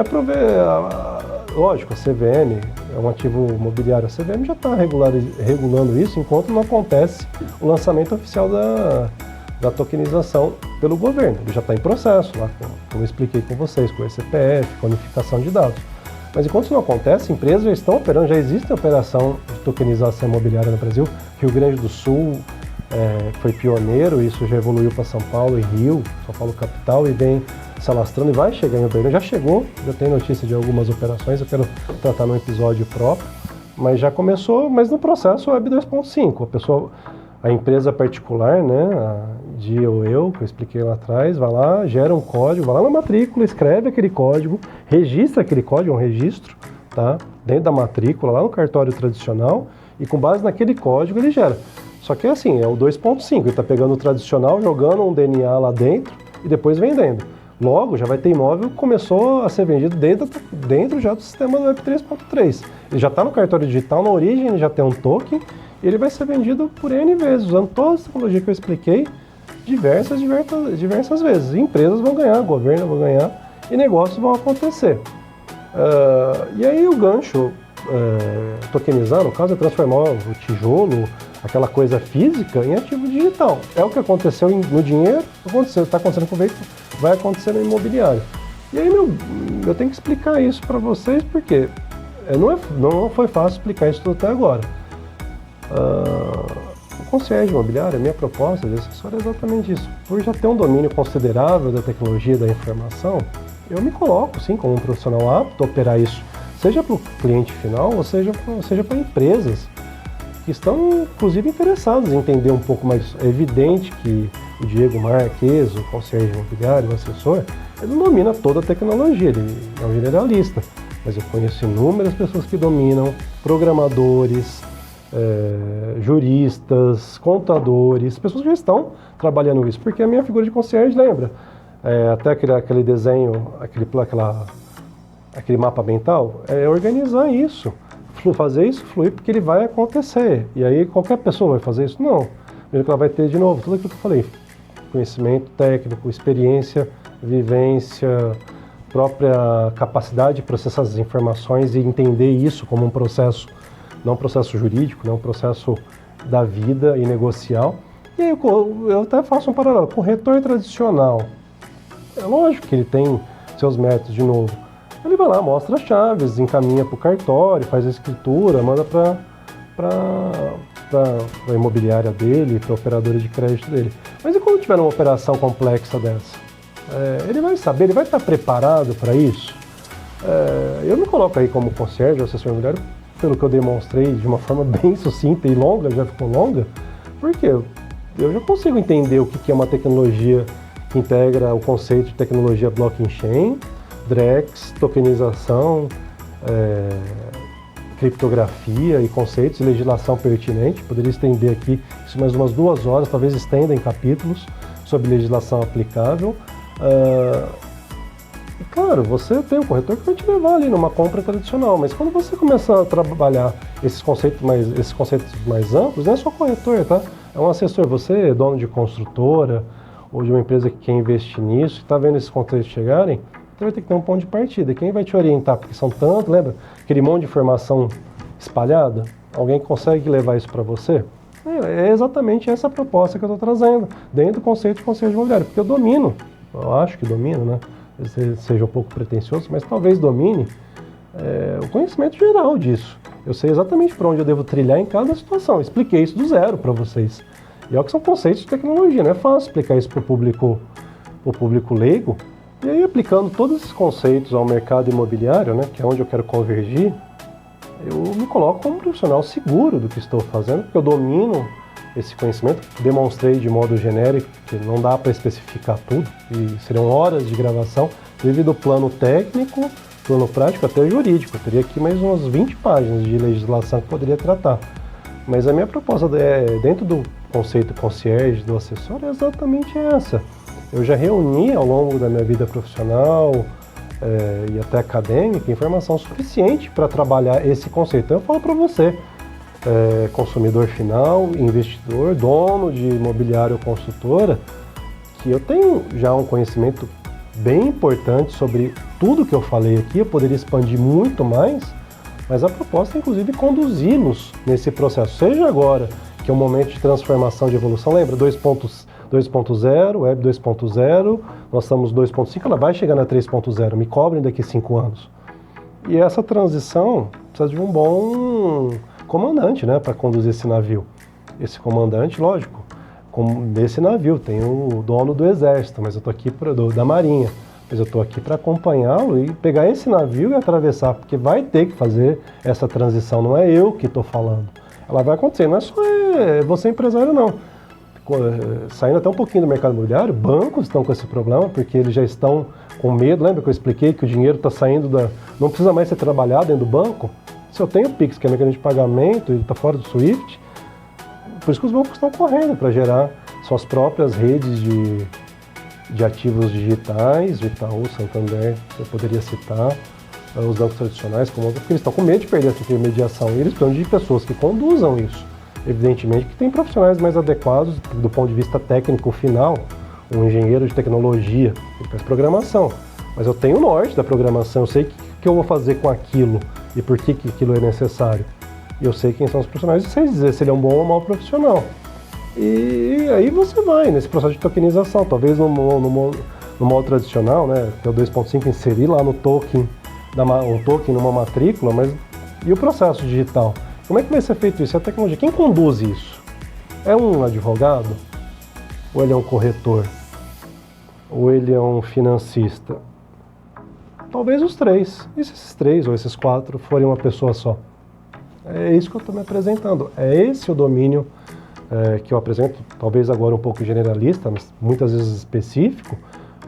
lógico, a CVM é um ativo imobiliário, a CVM já está regulando isso enquanto não acontece o lançamento oficial da tokenização pelo governo. Ele já está em processo, lá, como eu expliquei com vocês, com o ECPF, com a unificação de dados. Mas enquanto isso não acontece, empresas já estão operando, já existe a operação de tokenização imobiliária no Brasil. Rio Grande do Sul foi pioneiro, isso já evoluiu para São Paulo e Rio, São Paulo capital, e vem se alastrando e vai chegar em Uberlândia. Já chegou, já tem notícia de algumas operações, eu quero tratar num episódio próprio, mas já começou, mas no processo Web 2.5. A empresa particular, né, a Dia ou eu, que eu expliquei lá atrás, vai lá, gera um código, vai lá na matrícula, escreve aquele código, registra aquele código, é um registro, tá, dentro da matrícula, lá no cartório tradicional, e com base naquele código ele gera. Só que assim, é o 2.5, ele está pegando o tradicional, jogando um DNA lá dentro e depois vendendo. Logo, já vai ter imóvel que começou a ser vendido dentro já do sistema do Web 3.3. Ele já está no cartório digital, na origem ele já tem um token, e ele vai ser vendido por N vezes, usando toda a tecnologia que eu expliquei diversas vezes. Empresas vão ganhar, governo vão ganhar e negócios vão acontecer. E aí o gancho tokenizar, no caso, é transformar o tijolo, aquela coisa física, em ativo digital. É o que aconteceu no dinheiro, está acontecendo com o veículo, vai acontecer no imobiliário. E aí eu tenho que explicar isso para vocês, porque não foi fácil explicar isso tudo até agora. O concierge imobiliário, a minha proposta de assessor é exatamente isso. Por já ter um domínio considerável da tecnologia da informação, eu me coloco, sim, como um profissional apto a operar isso, seja para o cliente final, ou seja para empresas que estão, inclusive, interessadas em entender um pouco mais. É evidente que o Diego Marques, o concierge imobiliário, o assessor, ele não domina toda a tecnologia, ele é um generalista, mas eu conheço inúmeras pessoas que dominam, programadores, juristas, contadores, pessoas que já estão trabalhando isso, porque a minha figura de concierge, lembra? Até aquele desenho, aquele mapa mental, é organizar isso, fazer isso fluir, porque ele vai acontecer. E aí qualquer pessoa vai fazer isso? Não. Primeiro que ela vai ter, de novo, tudo aquilo que eu falei, conhecimento técnico, experiência, vivência, própria capacidade de processar as informações e entender isso como um processo, não um processo jurídico, não um processo da vida e negocial. E aí eu até faço um paralelo. O corretor tradicional, é lógico que ele tem seus métodos, de novo. Ele vai lá, mostra as chaves, encaminha para o cartório, faz a escritura, manda para a imobiliária dele, para a operadora de crédito dele. Mas e quando tiver uma operação complexa dessa? Ele vai saber, ele vai estar preparado para isso? Eu me coloco aí como concierge, assessor imobiliário, pelo que eu demonstrei de uma forma bem sucinta e longa, já ficou longa, porque eu já consigo entender o que é uma tecnologia que integra o conceito de tecnologia blockchain, DREX, tokenização, criptografia e conceitos e legislação pertinente. Poderia estender aqui isso mais umas 2 horas, talvez estenda em capítulos sobre legislação aplicável. Claro, você tem um corretor que vai te levar ali numa compra tradicional, mas quando você começa a trabalhar esses conceitos mais amplos, não é só corretor, tá? É um assessor, você é dono de construtora ou de uma empresa que quer investir nisso, está vendo esses conceitos chegarem, você vai ter que ter um ponto de partida. Quem vai te orientar? Porque são tantos, lembra? Aquele monte de informação espalhada, alguém consegue levar isso para você? É exatamente essa proposta que eu estou trazendo, dentro do conceito de concierge imobiliário, porque eu acho que domino, né? Seja um pouco pretensioso, mas talvez domine o conhecimento geral disso. Eu sei exatamente para onde eu devo trilhar em cada situação. Eu expliquei isso do zero para vocês. E é o que são conceitos de tecnologia, não é fácil explicar isso para o público leigo. E aí, aplicando todos esses conceitos ao mercado imobiliário, né, que é onde eu quero convergir, eu me coloco como um profissional seguro do que estou fazendo, porque eu domino esse conhecimento, demonstrei de modo genérico, que não dá para especificar tudo, e seriam horas de gravação, devido ao plano técnico, plano prático, até jurídico. Eu teria aqui mais umas 20 páginas de legislação que poderia tratar. Mas a minha proposta dentro do conceito concierge, do assessor, é exatamente essa. Eu já reuni ao longo da minha vida profissional e até acadêmica informação suficiente para trabalhar esse conceito. Então eu falo para você, consumidor final, investidor, dono de imobiliário ou consultora, que eu tenho já um conhecimento bem importante sobre tudo que eu falei aqui. Eu poderia expandir muito mais, mas a proposta é inclusive conduzi-los nesse processo, seja agora, que é um momento de transformação, de evolução. Lembra, 2.0, Web 2.0, nós estamos 2.5, ela vai chegar na 3.0, me cobrem daqui 5 anos. E essa transição precisa de um bom comandante, né, para conduzir esse navio. Esse comandante, lógico, desse navio tem o dono do exército, mas eu estou aqui da marinha, mas eu estou aqui para acompanhá-lo e pegar esse navio e atravessar, porque vai ter que fazer essa transição, não é eu que estou falando. Ela vai acontecer, não é só você empresário não. Saindo até um pouquinho do mercado imobiliário, bancos estão com esse problema, porque eles já estão com medo. Lembra que eu expliquei que o dinheiro está saindo não precisa mais ser trabalhado dentro do banco? Se eu tenho o Pix, que é mecanismo de pagamento, ele está fora do SWIFT, por isso que os bancos estão correndo para gerar suas próprias redes de ativos digitais, o Itaú, Santander, eu poderia citar, os bancos tradicionais, porque eles estão com medo de perder essa intermediação, e eles precisam de pessoas que conduzam isso. Evidentemente que tem profissionais mais adequados do ponto de vista técnico final, um engenheiro de tecnologia, ele faz programação, mas eu tenho o norte da programação, eu sei o que eu vou fazer com aquilo e por que aquilo é necessário. E eu sei quem são os profissionais e sei dizer se ele é um bom ou mau profissional. E aí você vai nesse processo de tokenização, talvez no modo tradicional, né, que é o 2.5, inserir lá no token, um token numa matrícula, mas e o processo digital? Como é que vai ser feito isso? É a tecnologia. Quem conduz isso? É um advogado? Ou ele é um corretor? Ou ele é um financista? Talvez os três. E se esses 3 ou esses 4 forem uma pessoa só? É isso que eu estou me apresentando. É esse o domínio que eu apresento, talvez agora um pouco generalista, mas muitas vezes específico,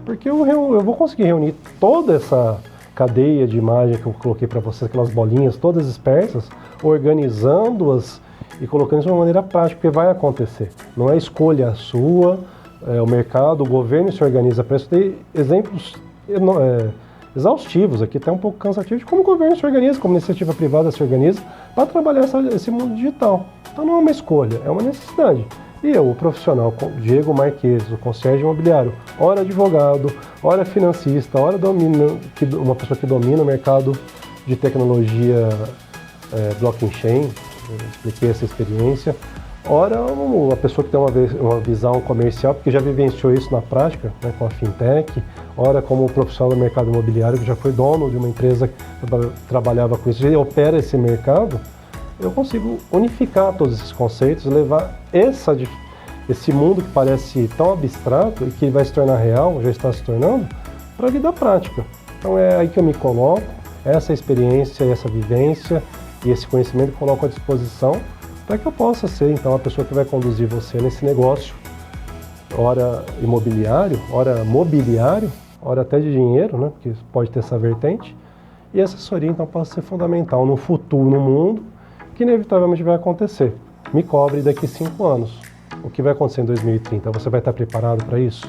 porque eu vou conseguir reunir toda essa cadeia de imagem que eu coloquei para vocês, aquelas bolinhas todas dispersas, organizando-as e colocando isso de uma maneira prática, porque vai acontecer. Não é escolha sua, o mercado, o governo se organiza para isso. Tem exemplos exaustivos aqui, até um pouco cansativo, de como o governo se organiza, como a iniciativa privada se organiza para trabalhar esse mundo digital. Então não é uma escolha, é uma necessidade. E eu, o profissional, Diego Marques, o concierge imobiliário, ora advogado, ora financista, ora uma pessoa que domina o mercado de tecnologia blockchain, expliquei essa experiência, ora uma pessoa que tem uma visão comercial, porque já vivenciou isso na prática, né, com a fintech, ora como profissional do mercado imobiliário, que já foi dono de uma empresa que trabalhava com isso e opera esse mercado. Eu consigo unificar todos esses conceitos e levar esse mundo que parece tão abstrato e que vai se tornar real, já está se tornando, para a vida prática. Então é aí que eu me coloco, essa experiência, essa vivência e esse conhecimento que eu coloco à disposição para que eu possa ser, então, a pessoa que vai conduzir você nesse negócio, ora imobiliário, ora mobiliário, ora até de dinheiro, né, porque pode ter essa vertente, e a assessoria, então, pode ser fundamental no futuro, no mundo, que inevitavelmente vai acontecer. Me cobre daqui 5 anos. O que vai acontecer em 2030? Você vai estar preparado para isso?